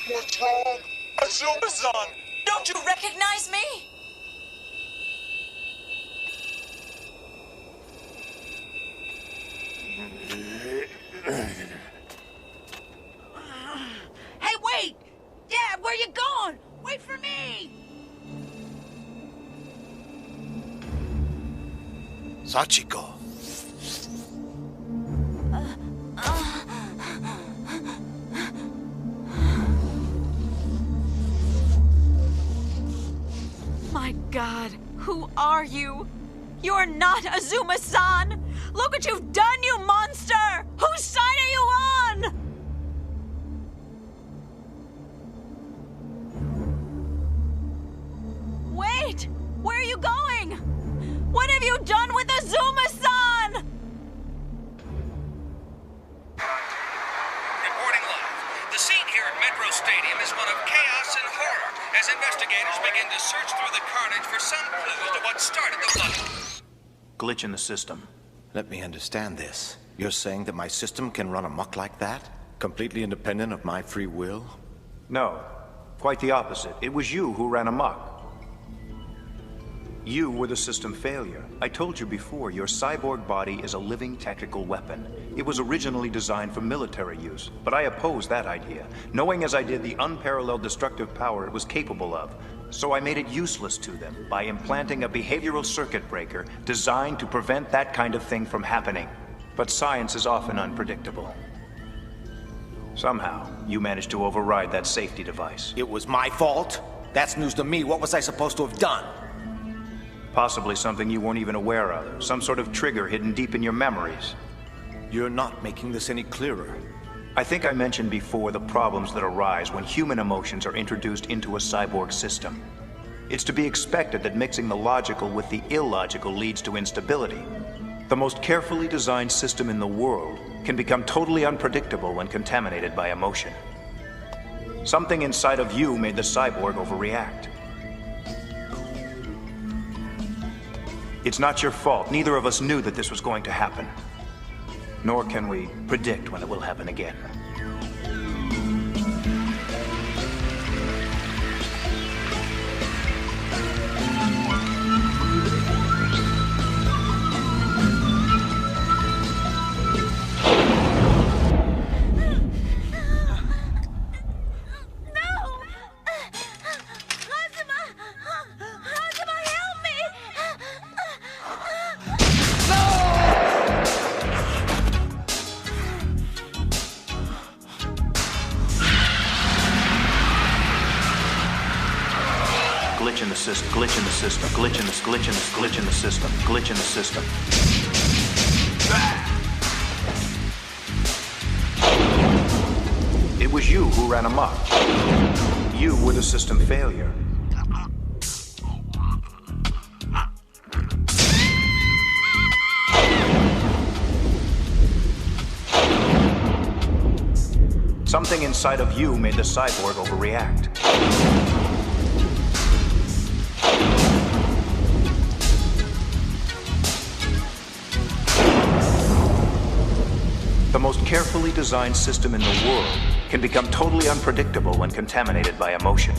What's wrong? Azuma-san! Don't you recognize me? Hey, wait! Dad, where you going? Wait for me! Sachiko. My God, who are you? You're not Azuma-san! Look what you've done, you monster! Whose side are you on? Wait! Where are you going? What have you done with Azuma-san? Reporting live. The scene here at Metro Stadium is one of chaos and horror as investigators begin to search through the carnage for some clues to what started the flood. Glitch in the system. Let me understand this. You're saying that my system can run amok like that? Completely independent of my free will? No. Quite the opposite. It was you who ran amok. You were the system failure. I told you before, your cyborg body is a living tactical weapon. It was originally designed for military use, but I opposed that idea, knowing as I did the unparalleled destructive power it was capable of. So I made it useless to them by implanting a behavioral circuit breaker designed to prevent that kind of thing from happening. But science is often unpredictable. Somehow, you managed to override that safety device. It was my fault? That's news to me. What was I supposed to have done? Possibly something you weren't even aware of. Some sort of trigger hidden deep in your memories. You're not making this any clearer. I think I mentioned before the problems that arise when human emotions are introduced into a cyborg system. It's to be expected that mixing the logical with the illogical leads to instability. The most carefully designed system in the world can become totally unpredictable when contaminated by emotion. Something inside of you made the cyborg overreact. It's not your fault. Neither of us knew that this was going to happen. Nor can we predict when it will happen again. glitch in the system, glitch in the system, glitch in the system, glitch in the system. It was you who ran amok. You were the system failure. Something inside of you made the cyborg overreact. The most carefully designed system in the world can become totally unpredictable when contaminated by emotion.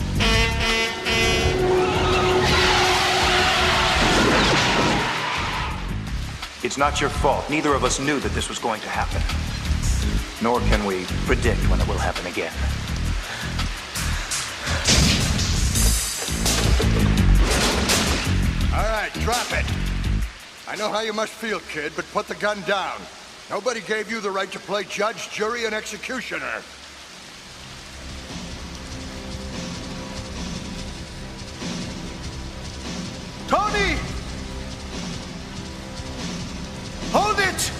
It's not your fault. Neither of us knew that this was going to happen. Nor can we predict when it will happen again. All right, drop it. I know how you must feel, kid, but put the gun down. Nobody gave you the right to play judge, jury, and executioner. Tony! Hold it!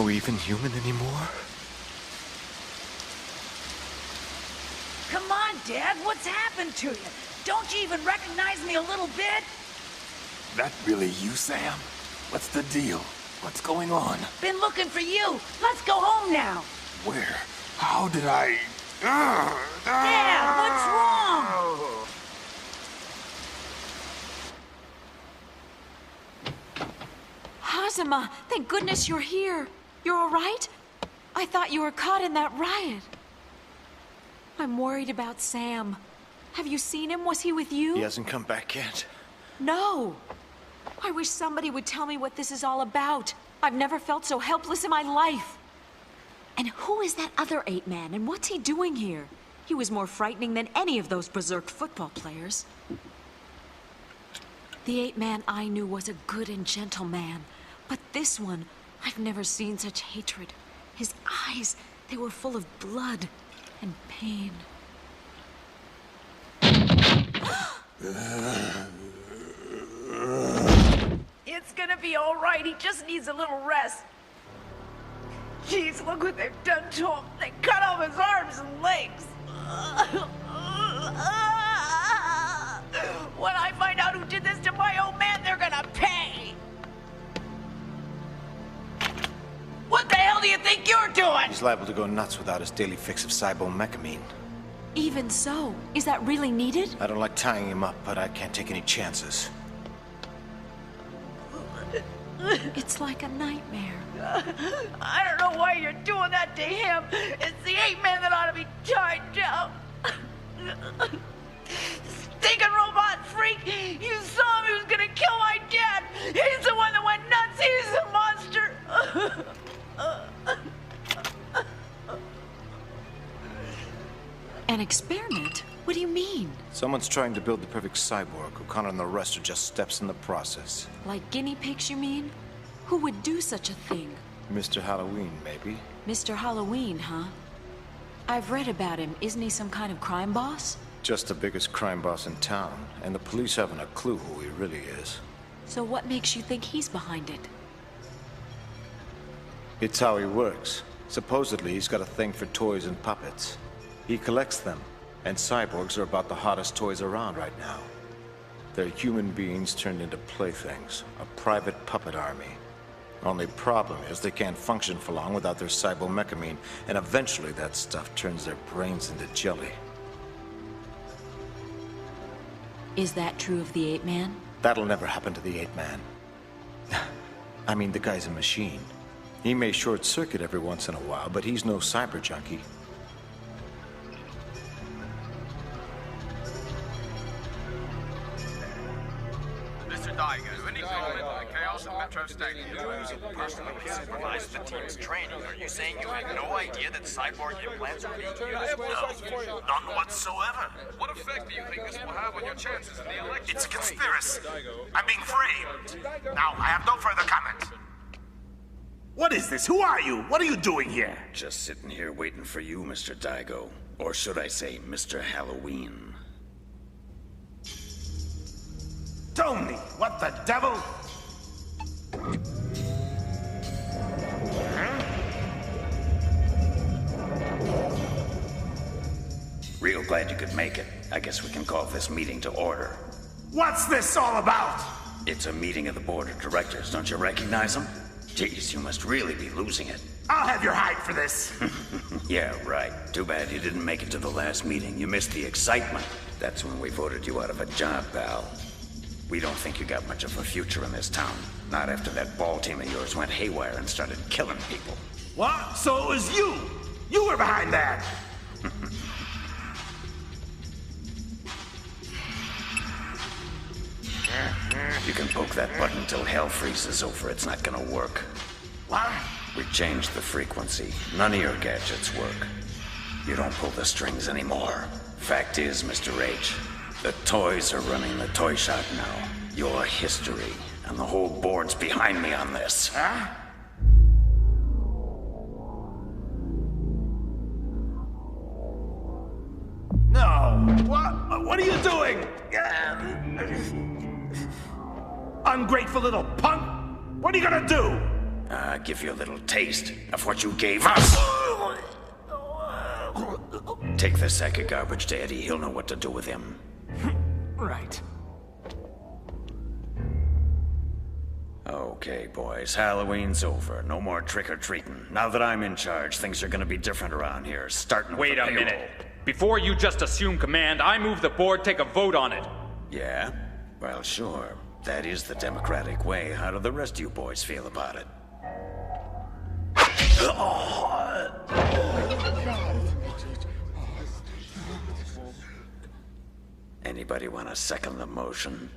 Even human anymore? Come on, Dad, what's happened to you? Don't you even recognize me a little bit? That really you, Sam? What's the deal? What's going on? Been looking for you. Let's go home now. Where? How did I... Dad, what's wrong? Hazama, thank goodness you're here. You're all right? I thought you were caught in that riot. I'm worried about Sam. Have you seen him? Was he with you? He hasn't come back yet. No. I wish somebody would tell me what this is all about. I've never felt so helpless in my life. And who is that other ape-man, and what's he doing here? He was more frightening than any of those berserk football players. The ape-man I knew was a good and gentle man. But this one... I've never seen such hatred. His eyes, they were full of blood and pain. It's gonna be all right. He just needs a little rest. Jeez, look what they've done to him. They cut off his arms and legs. When I find out who did this to my old man, they're gonna pay. What the hell do you think you're doing? He's liable to go nuts without his daily fix of cyber-junkies. Even so, is that really needed? I don't like tying him up, but I can't take any chances. It's like a nightmare. I don't know why you're doing that to him. It's the ape-man that ought to be tied down. Stinking robot freak! You saw him, he was gonna kill my dad! He's the one that went nuts! He's the monster! An experiment? What do you mean? Someone's trying to build the perfect cyborg. O'Connor and the rest are just steps in the process. Like guinea pigs, you mean? Who would do such a thing? Mr. Halloween, maybe? Mr. Halloween, huh? I've read about him. Isn't he some kind of crime boss? Just the biggest crime boss in town, and the police haven't a clue who he really is. So what makes you think he's behind it? It's how he works. Supposedly, he's got a thing for toys and puppets. He collects them, and cyborgs are about the hottest toys around right now. They're human beings turned into playthings, a private puppet army. Only problem is they can't function for long without their cyber-junkies, and eventually that stuff turns their brains into jelly. Is that true of the ape-man? That'll never happen to the ape-man. I mean, the guy's a machine. He may short-circuit every once in a while, but he's no cyber-junkie. Mr. Daigo, any comment on the chaos at Metro Stadium? You personally supervised the team's training. Are you saying you had no idea that cyborg implants were being used? No, none whatsoever. What effect do you think this will have on your chances in the election? It's a conspiracy. I'm being framed. Now, I have no further comment. What is this? Who are you? What are you doing here? Just sitting here waiting for you, Mr. Daigo. Or should I say, Mr. Halloween. Tony, what the devil? Real glad you could make it. I guess we can call this meeting to order. What's this all about? It's a meeting of the board of directors. Don't you recognize them? Jeez, you must really be losing it. I'll have your hide for this. Yeah, right. Too bad you didn't make it to the last meeting. You missed the excitement. That's when we voted you out of a job, pal. We don't think you got much of a future in this town. Not after that ball team of yours went haywire and started killing people. What? So it was you? You were behind that? You can poke that button till hell freezes over. It's not gonna work. What? We changed the frequency. None of your gadgets work. You don't pull the strings anymore. Fact is, Mr. H, the toys are running the toy shop now. Your history. And the whole board's behind me on this. Huh? No. What are you doing? Ungrateful little punk! What are you gonna do? Give you a little taste of what you gave us. Take the sack of garbage to Eddie. He'll know what to do with him. Right. Okay, boys. Halloween's over. No more trick-or-treating. Now that I'm in charge, things are gonna be different around here, starting with the payroll. Wait a minute. Before you just assume command, I move the board take a vote on it. Yeah? Well, sure. That is the democratic way. How do the rest of you boys feel about it? Anybody want to second the motion?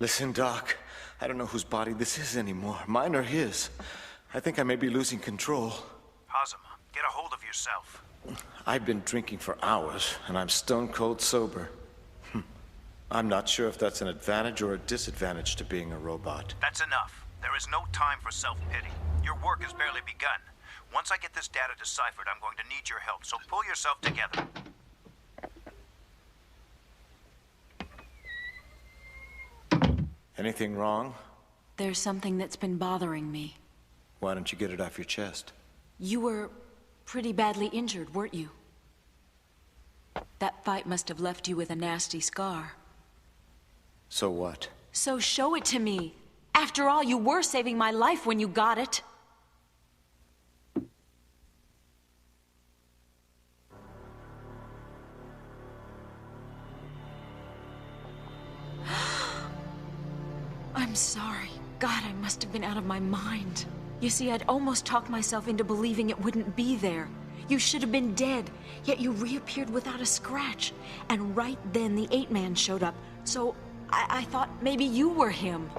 Listen, Doc. I don't know whose body this is anymore. Mine or his. I think I may be losing control. Hazama, get a hold of yourself. I've been drinking for hours, and I'm stone cold sober. I'm not sure if that's an advantage or a disadvantage to being a robot. That's enough. There is no time for self-pity. Your work has barely begun. Once I get this data deciphered, I'm going to need your help, so pull yourself together. Anything wrong? There's something that's been bothering me. Why don't you get it off your chest? You were pretty badly injured, weren't you? That fight must have left you with a nasty scar. So what? So show it to me. After all, you were saving my life when you got it. I'm sorry. God, I must have been out of my mind. You see, I'd almost talked myself into believing it wouldn't be there. You should have been dead, yet you reappeared without a scratch. And right then the 8-man showed up, so I thought maybe you were him.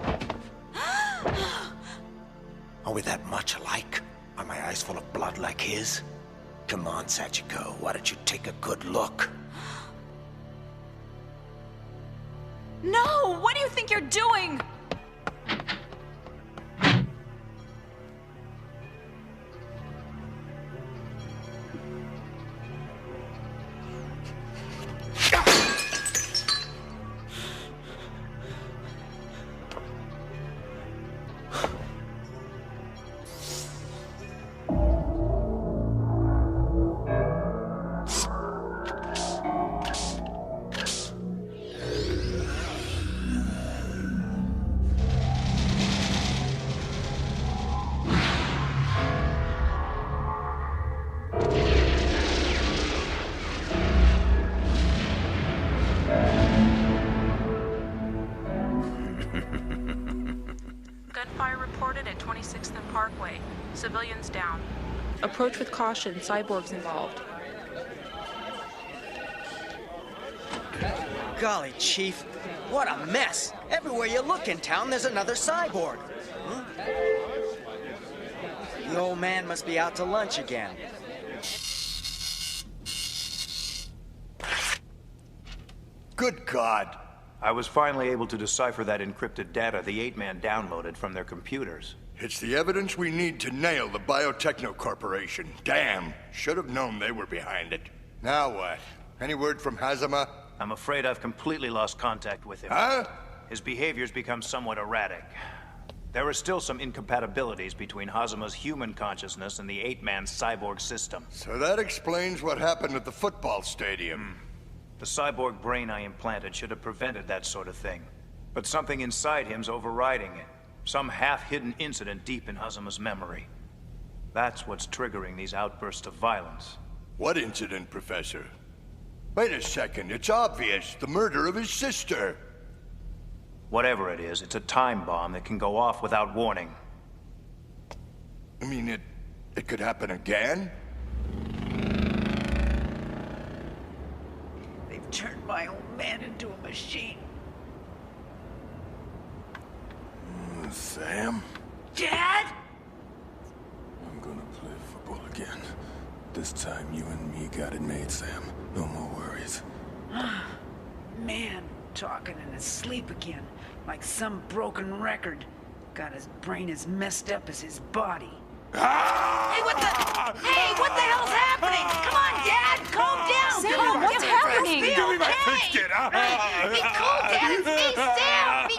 Are we that much alike? Are my eyes full of blood like his? Come on, Sachiko, why don't you take a good look? No! What do you think you're doing? spotted at 26th and Parkway. Civilians down. Approach with caution. Cyborgs involved. Golly, Chief. What a mess. Everywhere you look in town, there's another cyborg. Huh? The old man must be out to lunch again. Good God! I was finally able to decipher that encrypted data the 8-man downloaded from their computers. It's the evidence we need to nail the Biotecho Corporation. Damn! Should have known they were behind it. Now what? Any word from Hazama? I'm afraid I've completely lost contact with him. Huh? His behavior's become somewhat erratic. There are still some incompatibilities between Hazama's human consciousness and the 8-man cyborg system. So that explains what happened at the football stadium. The cyborg brain I implanted should have prevented that sort of thing. But something inside him's overriding it. Some half-hidden incident deep in Hazama's memory. That's what's triggering these outbursts of violence. What incident, Professor? Wait a second, it's obvious. The murder of his sister. Whatever it is, it's a time bomb that can go off without warning. I mean, it could happen again? They've turned my old man into a machine. Sam? Dad? I'm gonna play football again. This time you and me got it made, Sam. No more worries. Man, talking in his sleep again, like some broken record. Got his brain as messed up as his body. Hey, what the hell's happening? Come on, Dad, calm down. Sam, what's happening? Be Give me my okay. fix, kid. Be cool, Dad. It's me, Sam. Be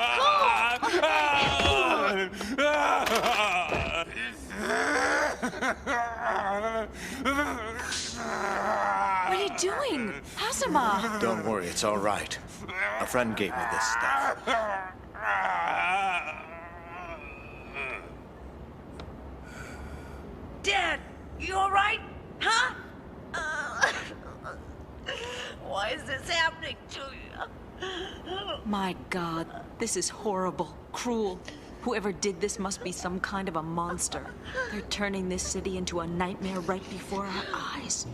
What are you doing? Hazama! Don't worry, it's all right. A friend gave me this stuff. Dad, you all right? Huh? Why is this happening to you? My God, this is horrible, cruel. Whoever did this must be some kind of a monster. They're turning this city into a nightmare right before our eyes.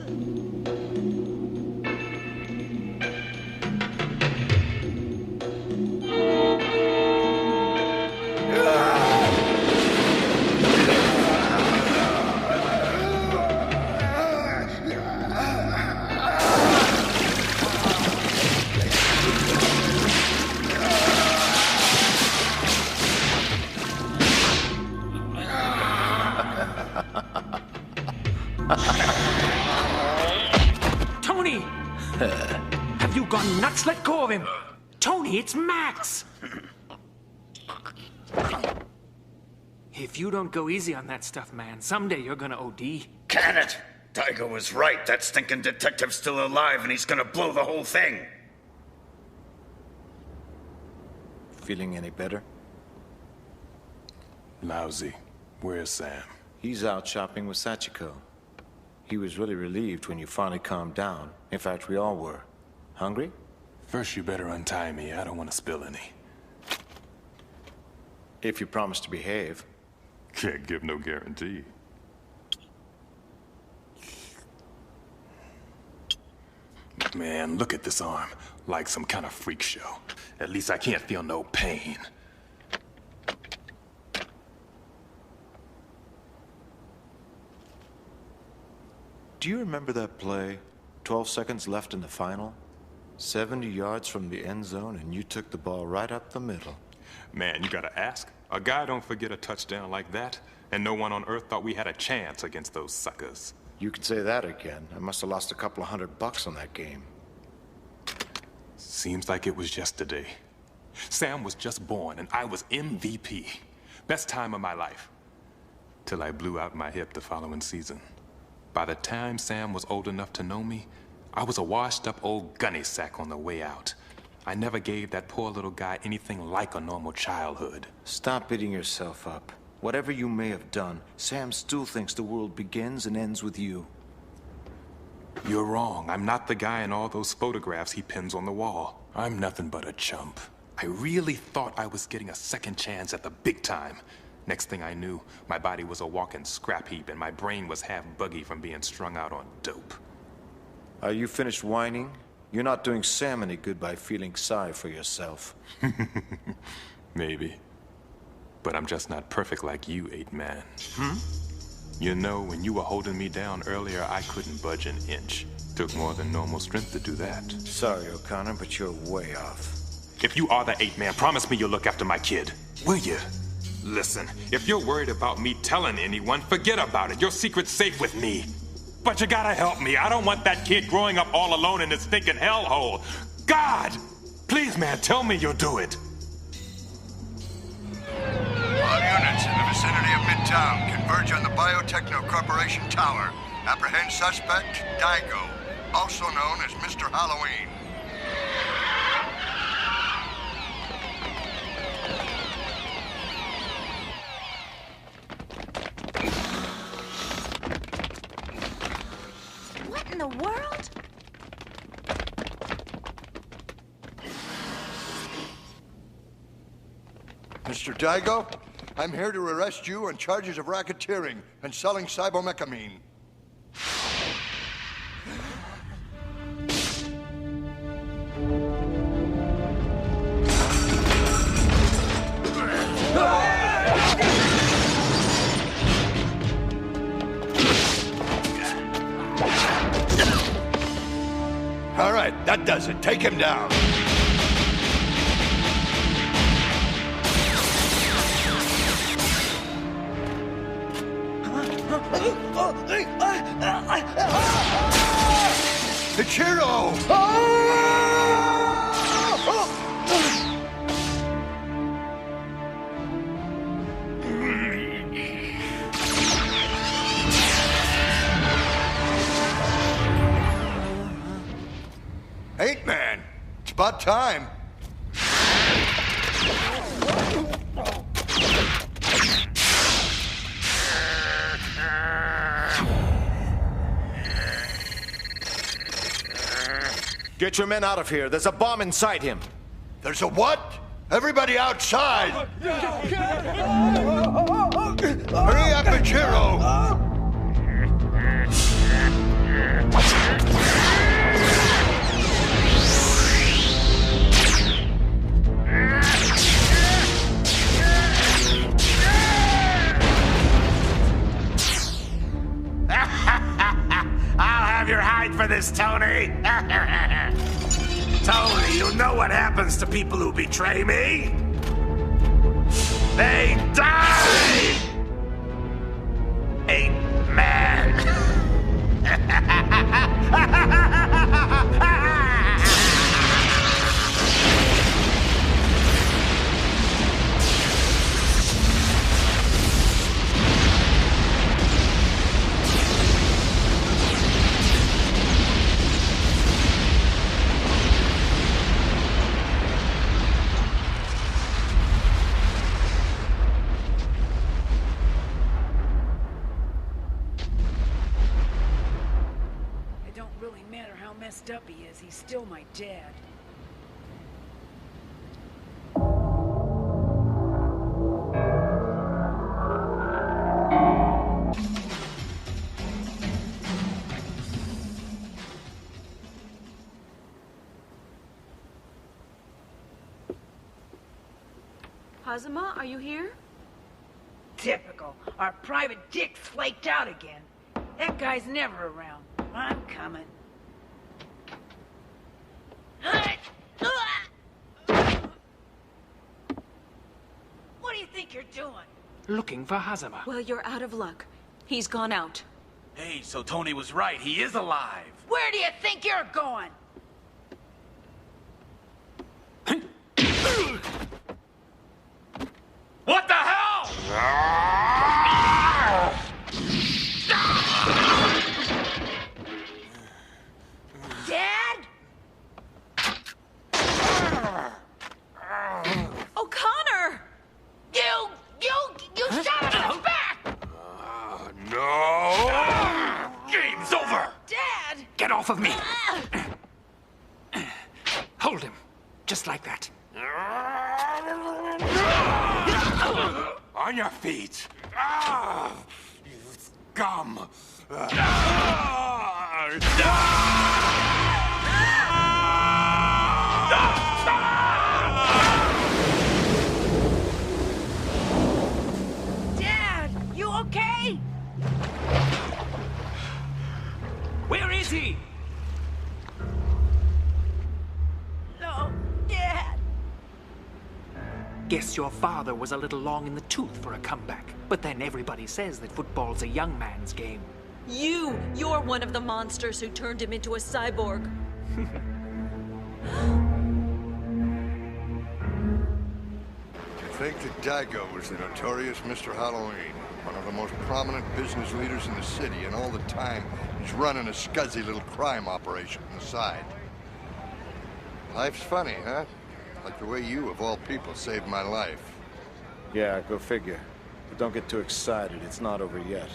Tony! Have you gone nuts? Let go of him! Tony, it's Max! If you don't go easy on that stuff, man, someday you're gonna OD. Can it? Daigo was right. That stinking detective's still alive and he's gonna blow the whole thing. Feeling any better? Lousy. Where's Sam? He's out shopping with Sachiko. He was really relieved when you finally calmed down. In fact, we all were. Hungry? First, you better untie me. I don't want to spill any. If you promise to behave. Can't give no guarantee. Man, look at this arm. Like some kind of freak show. At least I can't feel no pain. Do you remember that play? 12 seconds left in the final? 70 yards from the end zone, and you took the ball right up the middle. Man, you gotta ask. A guy don't forget a touchdown like that, and no one on Earth thought we had a chance against those suckers. You could say that again. I must have lost a couple of $100 on that game. Seems like it was yesterday. Sam was just born, and I was MVP. Best time of my life. Till I blew out my hip the following season. By the time Sam was old enough to know me, I was a washed-up old gunny sack on the way out. I never gave that poor little guy anything like a normal childhood. Stop beating yourself up. Whatever you may have done, Sam still thinks the world begins and ends with you. You're wrong. I'm not the guy in all those photographs he pins on the wall. I'm nothing but a chump. I really thought I was getting a second chance at the big time. Next thing I knew, my body was a walking scrap heap and my brain was half buggy from being strung out on dope. Are you finished whining? You're not doing Sam any good by feeling sorry for yourself. Maybe. But I'm just not perfect like you, 8-Man. Hmm? You know, when you were holding me down earlier, I couldn't budge an inch. Took more than normal strength to do that. Sorry, O'Connor, but you're way off. If you are the 8-Man, promise me you'll look after my kid. Will you? Listen, if you're worried about me telling anyone, forget about it. Your secret's safe with me. But you gotta help me. I don't want that kid growing up all alone in this stinking hellhole. God! Please, man, tell me you'll do it. All units in the vicinity of Midtown converge on the Biotecho Corporation Tower. Apprehend suspect Daigo, also known as Mr. Halloween. What in the world? Mr. Daigo, I'm here to arrest you on charges of racketeering and selling cyber-mekamine. All right, that does it. Take him down. Ichiro! Man, it's about time. Get your men out of here. There's a bomb inside him. There's a what? Everybody outside! Hurry up, Ichiro! I'll have your hide for this, Tony. Tony, you know what happens to people who betray me? They die! 8-Man. Messed up he is, he's still my dad. Hazama, are you here? Typical. Our private dick flaked out again. That guy's never around. I'm coming. What do you think you're doing? Looking for Hazama. Well, you're out of luck. He's gone out. Hey, so Tony was right. He is alive. Where do you think you're going? What the hell? Dad? O'Connor! You shot him in the back! No! Game's over! Dad! Get off of me! Hold him. Just like that. On your feet! Ah! You scum! Dad, you okay? Where is he? No, Dad. Guess your father was a little long in the tooth for a comeback. But then everybody says that football's a young man's game. You're one of the monsters who turned him into a cyborg. To think that Daigo was the notorious Mr. Halloween, one of the most prominent business leaders in the city, and all the time he's running a scuzzy little crime operation on the side. Life's funny, huh? Like the way you, of all people, saved my life. Yeah, go figure. But don't get too excited, it's not over yet.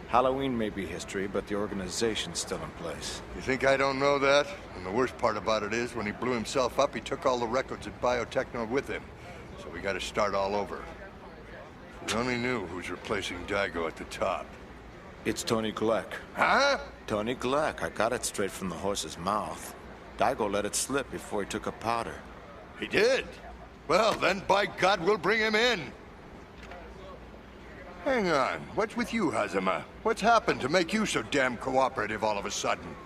Halloween may be history, but the organization's still in place. You think I don't know that? And the worst part about it is, when he blew himself up, he took all the records at Biotecho with him. So we gotta start all over. If we only knew who's replacing Daigo at the top. It's Tony Gleck. Huh? Tony Gleck, I got it straight from the horse's mouth. Daigo let it slip before he took a powder. He did? Well, then, by God, we'll bring him in. Hang on, what's with you, Hazama? What's happened to make you so damn cooperative all of a sudden?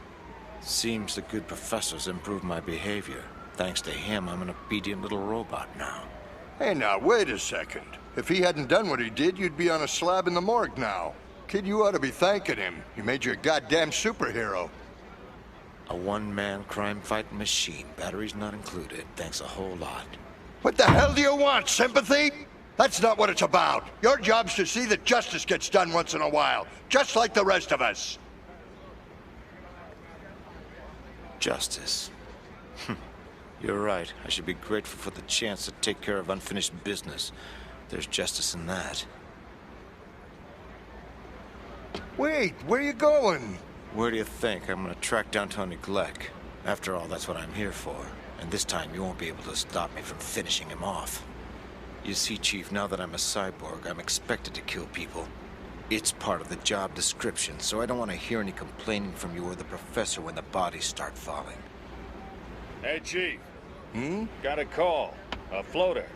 Seems the good professor's improved my behavior. Thanks to him, I'm an obedient little robot now. Hey now, wait a second. If he hadn't done what he did, you'd be on a slab in the morgue now. Kid, you ought to be thanking him. He made you a goddamn superhero. A one-man crime-fighting machine, batteries not included. Thanks a whole lot. What the hell do you want, sympathy? That's not what it's about. Your job's to see that justice gets done once in a while, just like the rest of us. Justice. You're right. I should be grateful for the chance to take care of unfinished business. There's justice in that. Wait, where you going? Where do you think? I'm gonna track down Tony Gleck. After all, that's what I'm here for. And this time you won't be able to stop me from finishing him off. You see, Chief, now that I'm a cyborg, I'm expected to kill people. It's part of the job description, so I don't want to hear any complaining from you or the professor when the bodies start falling. Hey, Chief. Got a call. A floater.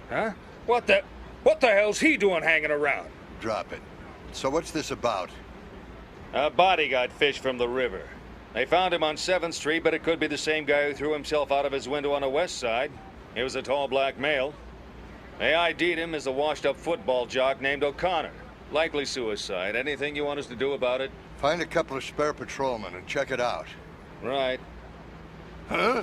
Huh? What the hell's he doing hanging around? Drop it. So what's this about? A body got fished from the river. They found him on 7th Street, but it could be the same guy who threw himself out of his window on the west side. He was a tall black male. They ID'd him as a washed-up football jock named O'Connor. Likely suicide. Anything you want us to do about it? Find a couple of spare patrolmen and check it out. Right. Huh?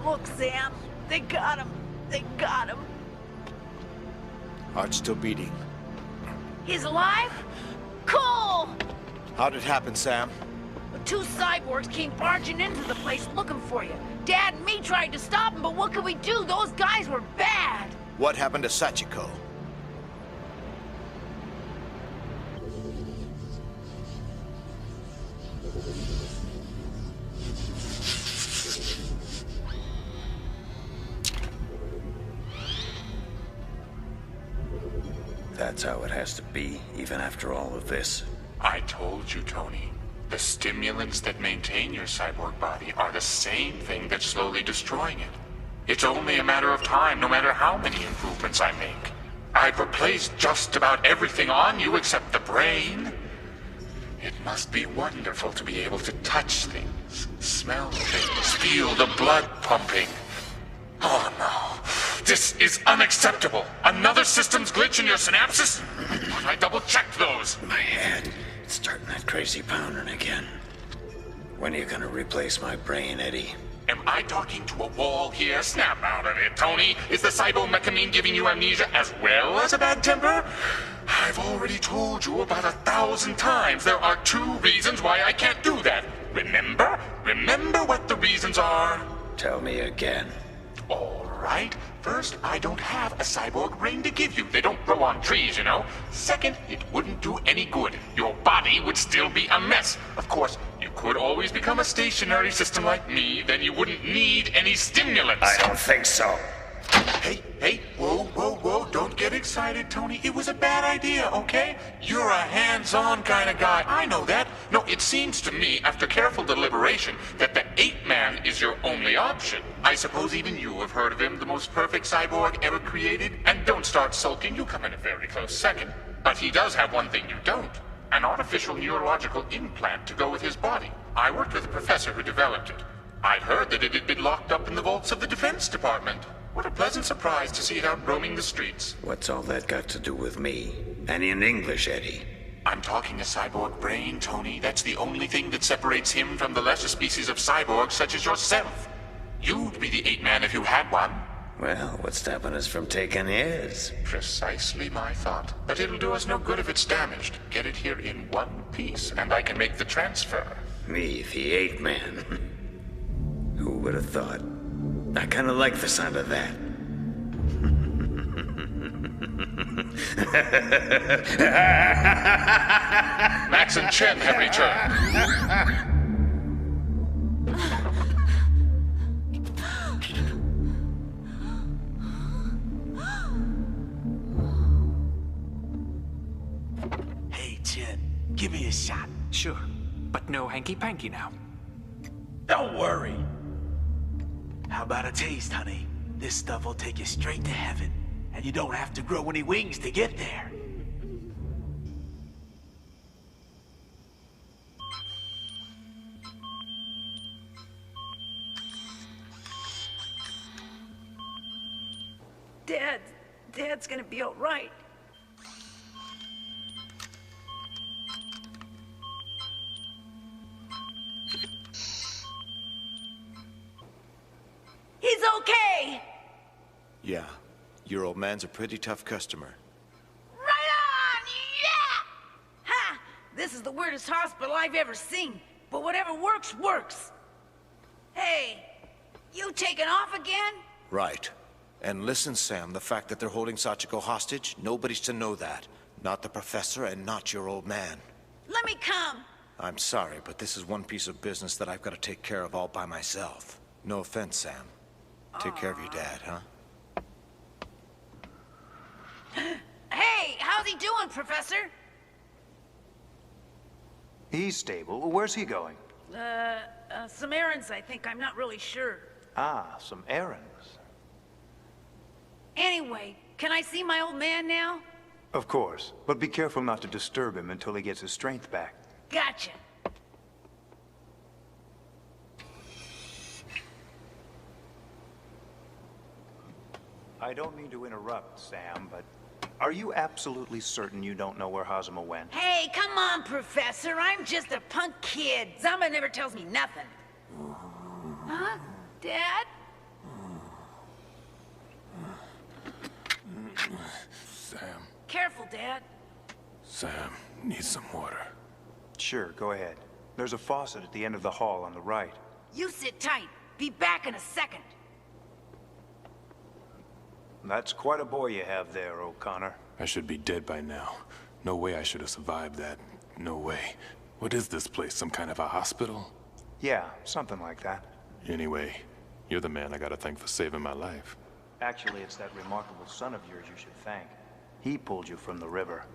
Look, Sam. They got him. They got him. Heart's still beating. He's alive? Cool! How'd it happen, Sam? The two cyborgs came barging into the place looking for you. Dad and me tried to stop them, but what could we do? Those guys were bad. What happened to Sachiko? That's how it has to be, even after all of this. I told you, Tony. The stimulants that maintain your cyborg body are the same thing that's slowly destroying it. It's only a matter of time, no matter how many improvements I make. I've replaced just about everything on you except the brain. It must be wonderful to be able to touch things, smell things, feel the blood pumping. Oh no, this is unacceptable. Another systems glitch in your synapses? I double-checked those. My head, it's starting that crazy pounding again. When are you gonna replace my brain, Eddie? Am I talking to a wall here? Snap out of it, Tony. Is the cyber-mechamine giving you amnesia as well as a bad temper? I've already told you about 1,000 times there are 2 reasons why I can't do that. Remember? Remember what the reasons are? Tell me again. All right. First, I don't have a cyborg brain to give you. They don't grow on trees, you know. Second, it wouldn't do any good. Your body body would still be a mess. Of course, you could always become a stationary system like me, then you wouldn't need any stimulants. I don't think so. Hey, whoa, don't get excited, Tony. It was a bad idea, okay? You're a hands-on kind of guy, I know that. No, it seems to me, after careful deliberation, that the Ape-Man is your only option. I suppose even you have heard of him, the most perfect cyborg ever created? And don't start sulking, you come in a very close second. But he does have one thing you don't. An artificial neurological implant to go with his body. I worked with a professor who developed it. I'd heard that it had been locked up in the vaults of the Defense Department. What a pleasant surprise to see it out roaming the streets. What's all that got to do with me? And in English, Eddie? I'm talking a cyborg brain, Tony. That's the only thing that separates him from the lesser species of cyborgs such as yourself. You'd be the Ape-Man if you had one. Well, what's stopping us from taking his? Precisely my thought. But it'll do us no good if it's damaged. Get it here in one piece, and I can make the transfer. Me, the Ape-Man. Who would have thought? I kind of like the sound of that. Max and Chen have returned. Hey, Chen, give me a shot. Sure, but no hanky-panky now. Don't worry. How about a taste, honey? This stuff will take you straight to heaven, and you don't have to grow any wings to get there. Dad's gonna be all right. He's okay! Yeah, your old man's a pretty tough customer. Right on! Yeah! Ha! This is the weirdest hospital I've ever seen. But whatever works, works. Hey, you taking off again? Right. And listen, Sam, the fact that they're holding Sachiko hostage, nobody's to know that. Not the professor and not your old man. Let me come. I'm sorry, but this is one piece of business that I've got to take care of all by myself. No offense, Sam. Take care of your dad, huh? Hey, how's he doing, Professor? He's stable. Where's he going? Some errands, I think. I'm not really sure. Ah, some errands. Anyway, can I see my old man now? Of course, but be careful not to disturb him until he gets his strength back. Gotcha. I don't mean to interrupt, Sam, but are you absolutely certain you don't know where Hazama went? Hey, come on, Professor. I'm just a punk kid. Zama never tells me nothing. Huh? Dad? Sam. Careful, Dad. Sam, need some water. Sure, go ahead. There's a faucet at the end of the hall on the right. You sit tight. Be back in a second. That's quite a boy you have there, O'Connor. I should be dead by now. No way I should have survived that. No way. What is this place, some kind of a hospital? Yeah, something like that. Anyway, you're the man I gotta thank for saving my life. Actually, it's that remarkable son of yours you should thank. He pulled you from the river.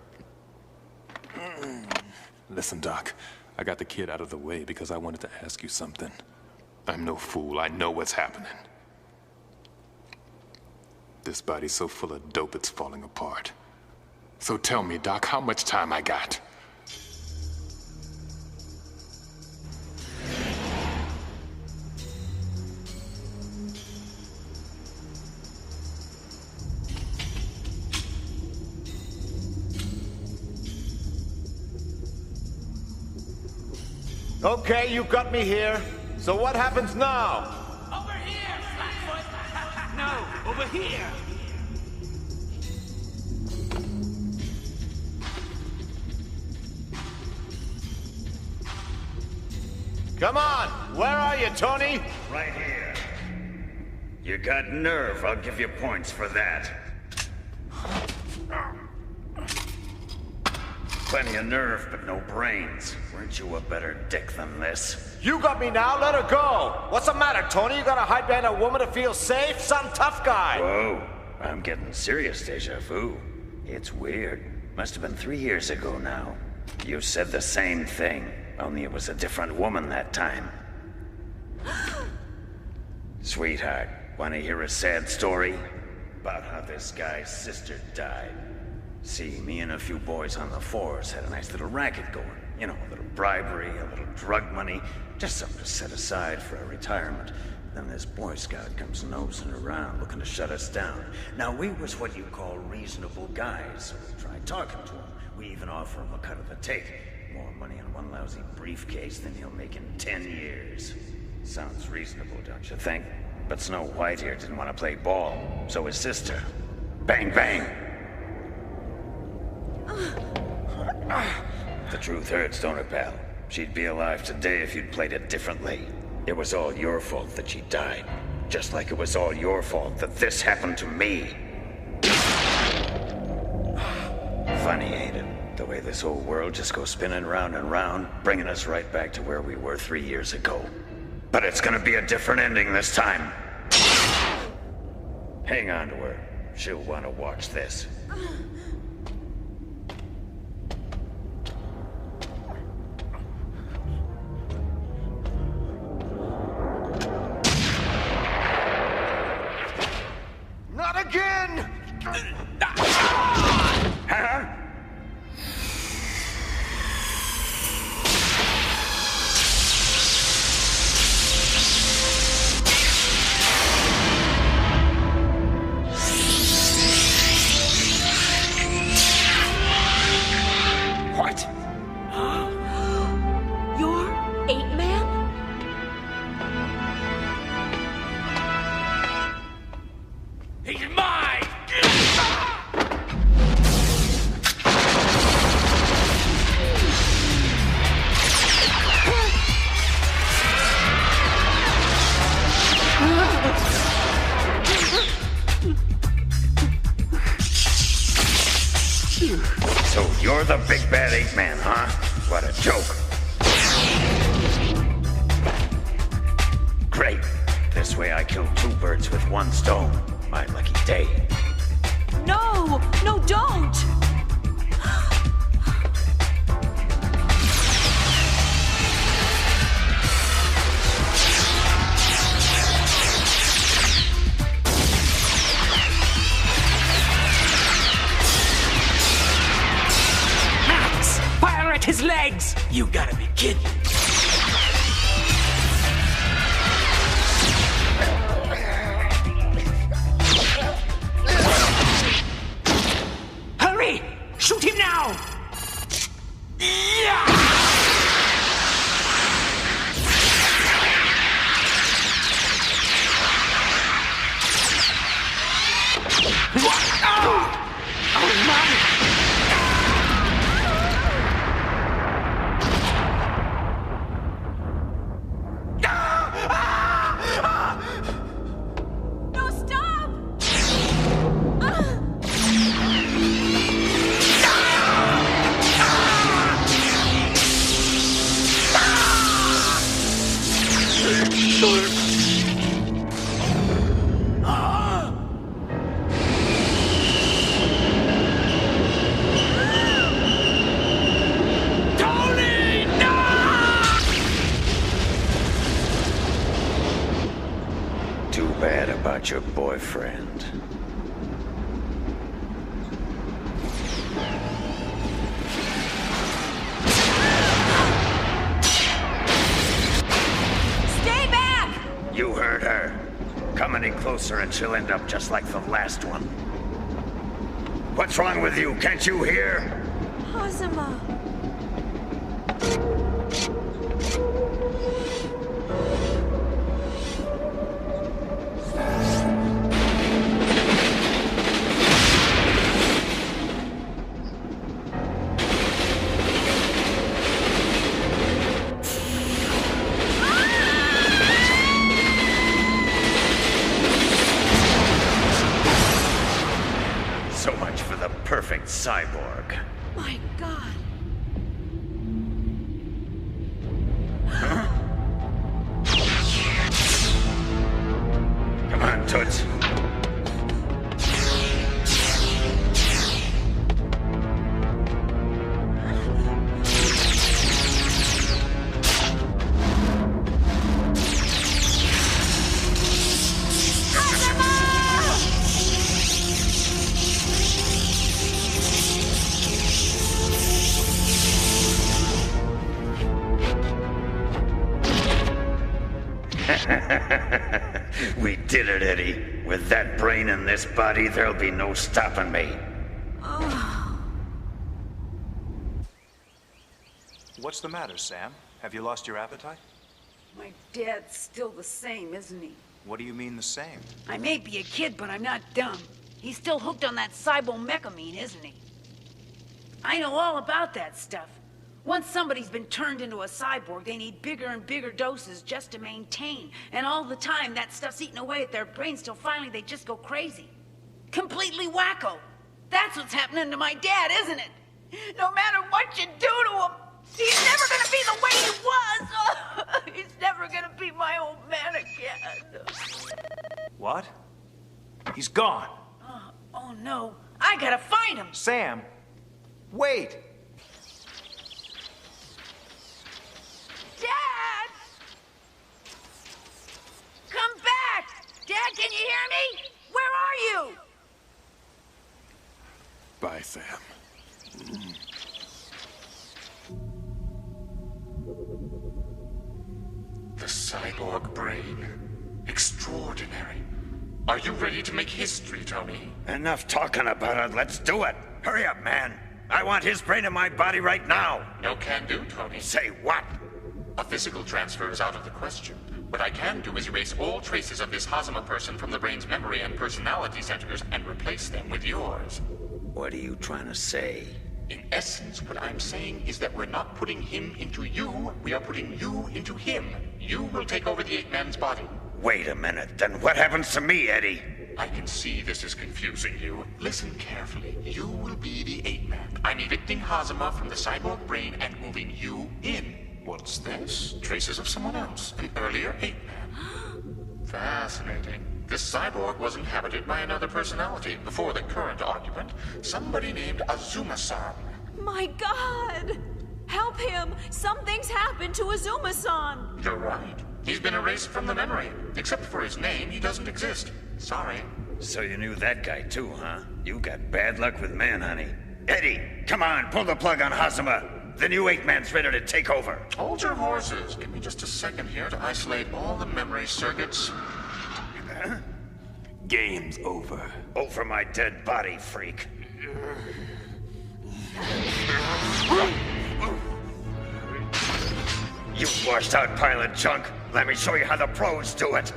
Listen, Doc, I got the kid out of the way because I wanted to ask you something. I'm no fool. I know what's happening. This body's so full of dope it's falling apart. So tell me, Doc, how much time I got? Okay, you got me here. So what happens now? Over here, Flatfoot! No, over here! Come on! Where are you, Tony? Right here. You got nerve, I'll give you points for that. Plenty of nerve, but no brains. Weren't you a better dick than this? You got me now, let her go! What's the matter, Tony? You gonna hide behind a woman to feel safe? Some tough guy! Whoa, I'm getting serious deja vu. It's weird. Must have been 3 years ago now. You said the same thing, only it was a different woman that time. Sweetheart, wanna hear a sad story? About how this guy's sister died. See, me and a few boys on the force had a nice little racket going. You know, a little bribery, a little drug money, just something to set aside for our retirement. Then this Boy Scout comes nosing around looking to shut us down. Now, we was what you call reasonable guys, so we tried talking to him. We even offer him a cut of the take. More money in one lousy briefcase than he'll make in 10 years. Sounds reasonable, don't you think? But Snow White here didn't want to play ball, so his sister. Bang, bang! The truth hurts, don't it, pal? She'd be alive today if you'd played it differently. It was all your fault that she died. Just like it was all your fault that this happened to me. Funny, ain't it? The way this whole world just goes spinning round and round, bringing us right back to where we were 3 years ago. But it's gonna be a different ending this time. Hang on to her. She'll want to watch this. Not again! Huh? What? You're 8-Man? He's mine! So you're the big bad 8-Man, huh? What a joke. Great. This way I kill 2 birds with 1 stone. My lucky day. No! No, don't! Max! Fire at his legs! You gotta be kidding. Hurry! Shoot him now! Oh, my! No, stop! Tony! No! Too bad about your boyfriend. Stay back! You heard her. Come any closer and she'll end up just like the last one. What's wrong with you? Can't you hear? Hazama. So much for the perfect cyborg. My God. We did it, Eddie. With that brain in this body, there'll be no stopping me. What's the matter, Sam? Have you lost your appetite? My dad's still the same, isn't he? What do you mean the same? I may be a kid, but I'm not dumb. He's still hooked on that cyber-junkies, isn't he? I know all about that stuff. Once somebody's been turned into a cyborg, they need bigger and bigger doses just to maintain. And all the time, that stuff's eating away at their brains till finally they just go crazy. Completely wacko. That's what's happening to my dad, isn't it? No matter what you do to him, he's never gonna be the way he was. He's never gonna be my old man again. What? He's gone. Oh no, I gotta find him. Sam, wait. Dad! Come back! Dad, can you hear me? Where are you? Bye, Sam. The cyborg brain. Extraordinary. Are you ready to make history, Tony? Enough talking about it. Let's do it. Hurry up, man. I want his brain in my body right now. No can do, Tony. Say what? A physical transfer is out of the question. What I can do is erase all traces of this Hazama person from the brain's memory and personality centers and replace them with yours. What are you trying to say? In essence, what I'm saying is that we're not putting him into you, we are putting you into him. You will take over the ape-man's body. Wait a minute, then what happens to me, Eddie? I can see this is confusing you. Listen carefully. You will be the ape-man. I'm evicting Hazama from the cyborg brain and moving you in. What's this? Traces of someone else, an earlier ape-man. Fascinating. This cyborg was inhabited by another personality before the current occupant, somebody named Azuma-san. My God! Help him! Something's happened to Azuma-san! You're right. He's been erased from the memory. Except for his name, he doesn't exist. Sorry. So you knew that guy too, huh? You got bad luck with man, honey. Eddie, come on, pull the plug on Hazama. The new ape-man's ready to take over. Hold your horses. Give me just a second here to isolate all the memory circuits. Game's over. Over my dead body, freak. You washed out pile of junk. Let me show you how the pros do it.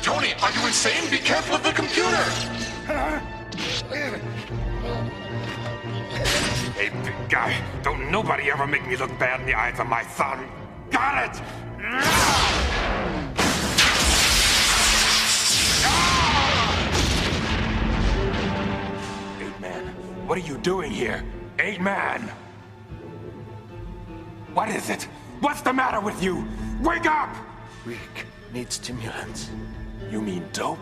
Tony, are you insane? Be careful of the computer! Hey, big guy, don't nobody ever make me look bad in the eyes of my son. Got it? Ape-Man, what are you doing here? Ape-Man! What is it? What's the matter with you? Wake up! Weak. Need stimulants. You mean dope?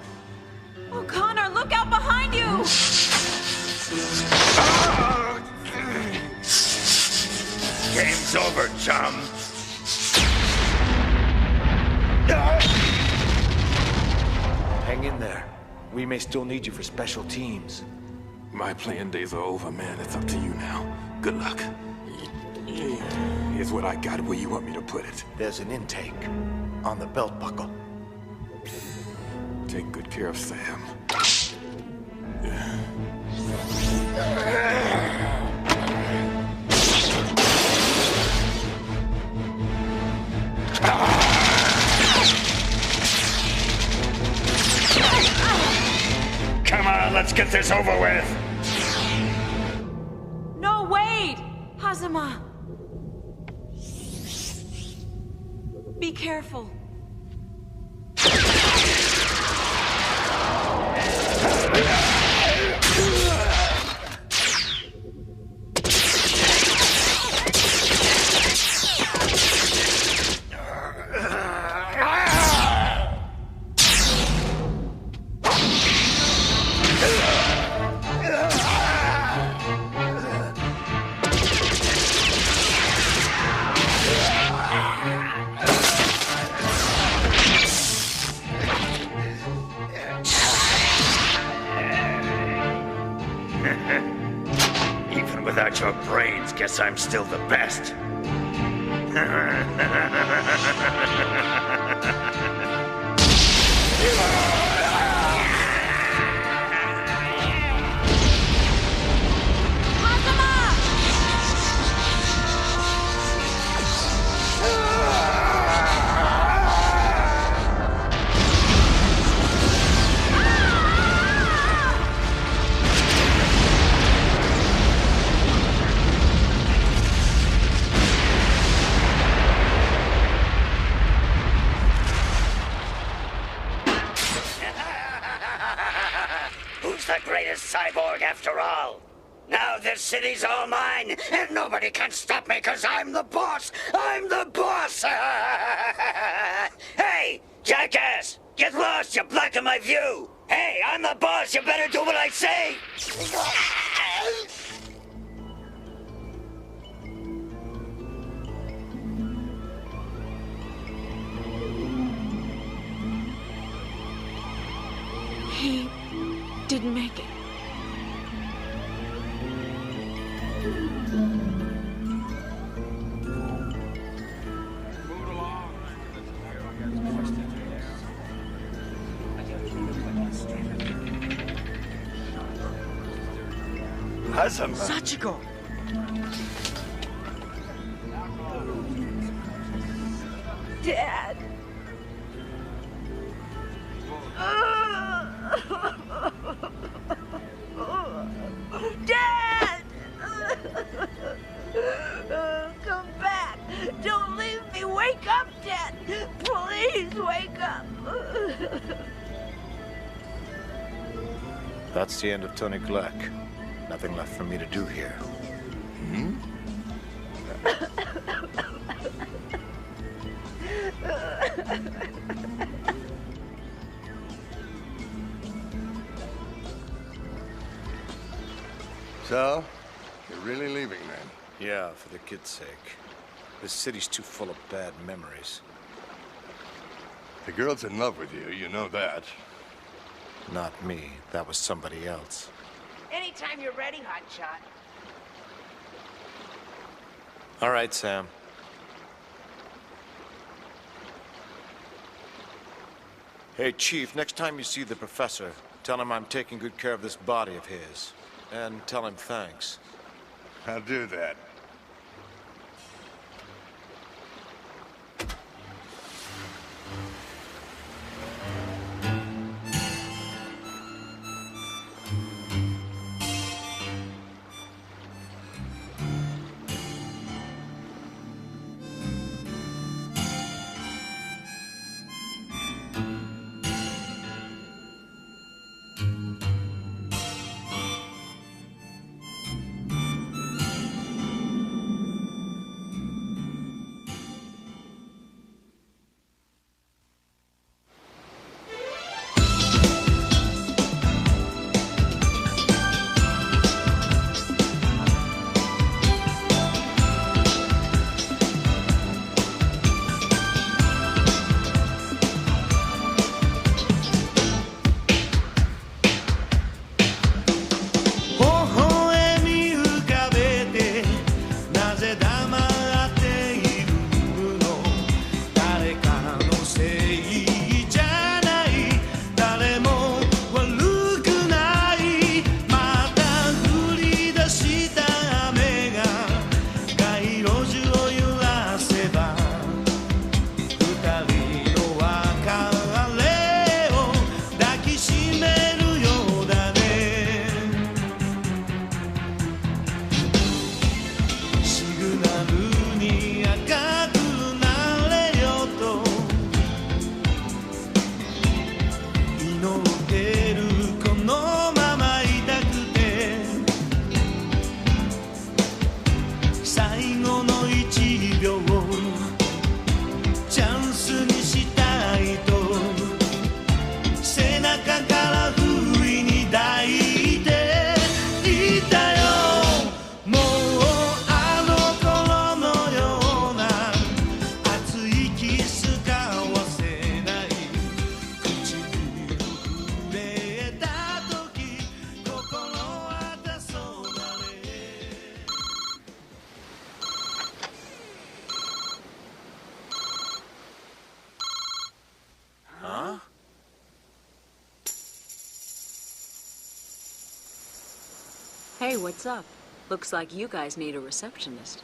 Oh, Connor, look out behind you! Game's over, chum. Hang in there. We may still need you for special teams. My playing days are over, man. It's up to you now. Good luck. Here's what I got where you want me to put it. There's an intake on the belt buckle. Take good care of Sam. Come on, let's get this over with. No, wait! Hazama! Be careful. Even without your brains, guess I'm still the best. Cyborg after all. Now this city's all mine, and nobody can stop me because I'm the boss! I'm the boss! Hey, jackass! Get lost, you're blocking my view! Hey, I'm the boss, you better do what I say! He didn't make it. Hazama! Sachiko! Dad! Dad! Come back! Don't leave me! Wake up, Dad! Please wake up! That's the end of Tony Gleck. Nothing left for me to do here. Hmm? So, you're really leaving then? Yeah, for the kid's sake. This city's too full of bad memories. The girl's in love with you, you know that. Not me. That was somebody else. Anytime you're ready, hotshot. All right, Sam. Hey, Chief, next time you see the professor, tell him I'm taking good care of this body of his. And tell him thanks. I'll do that. Hey, what's up? Looks like you guys need a receptionist.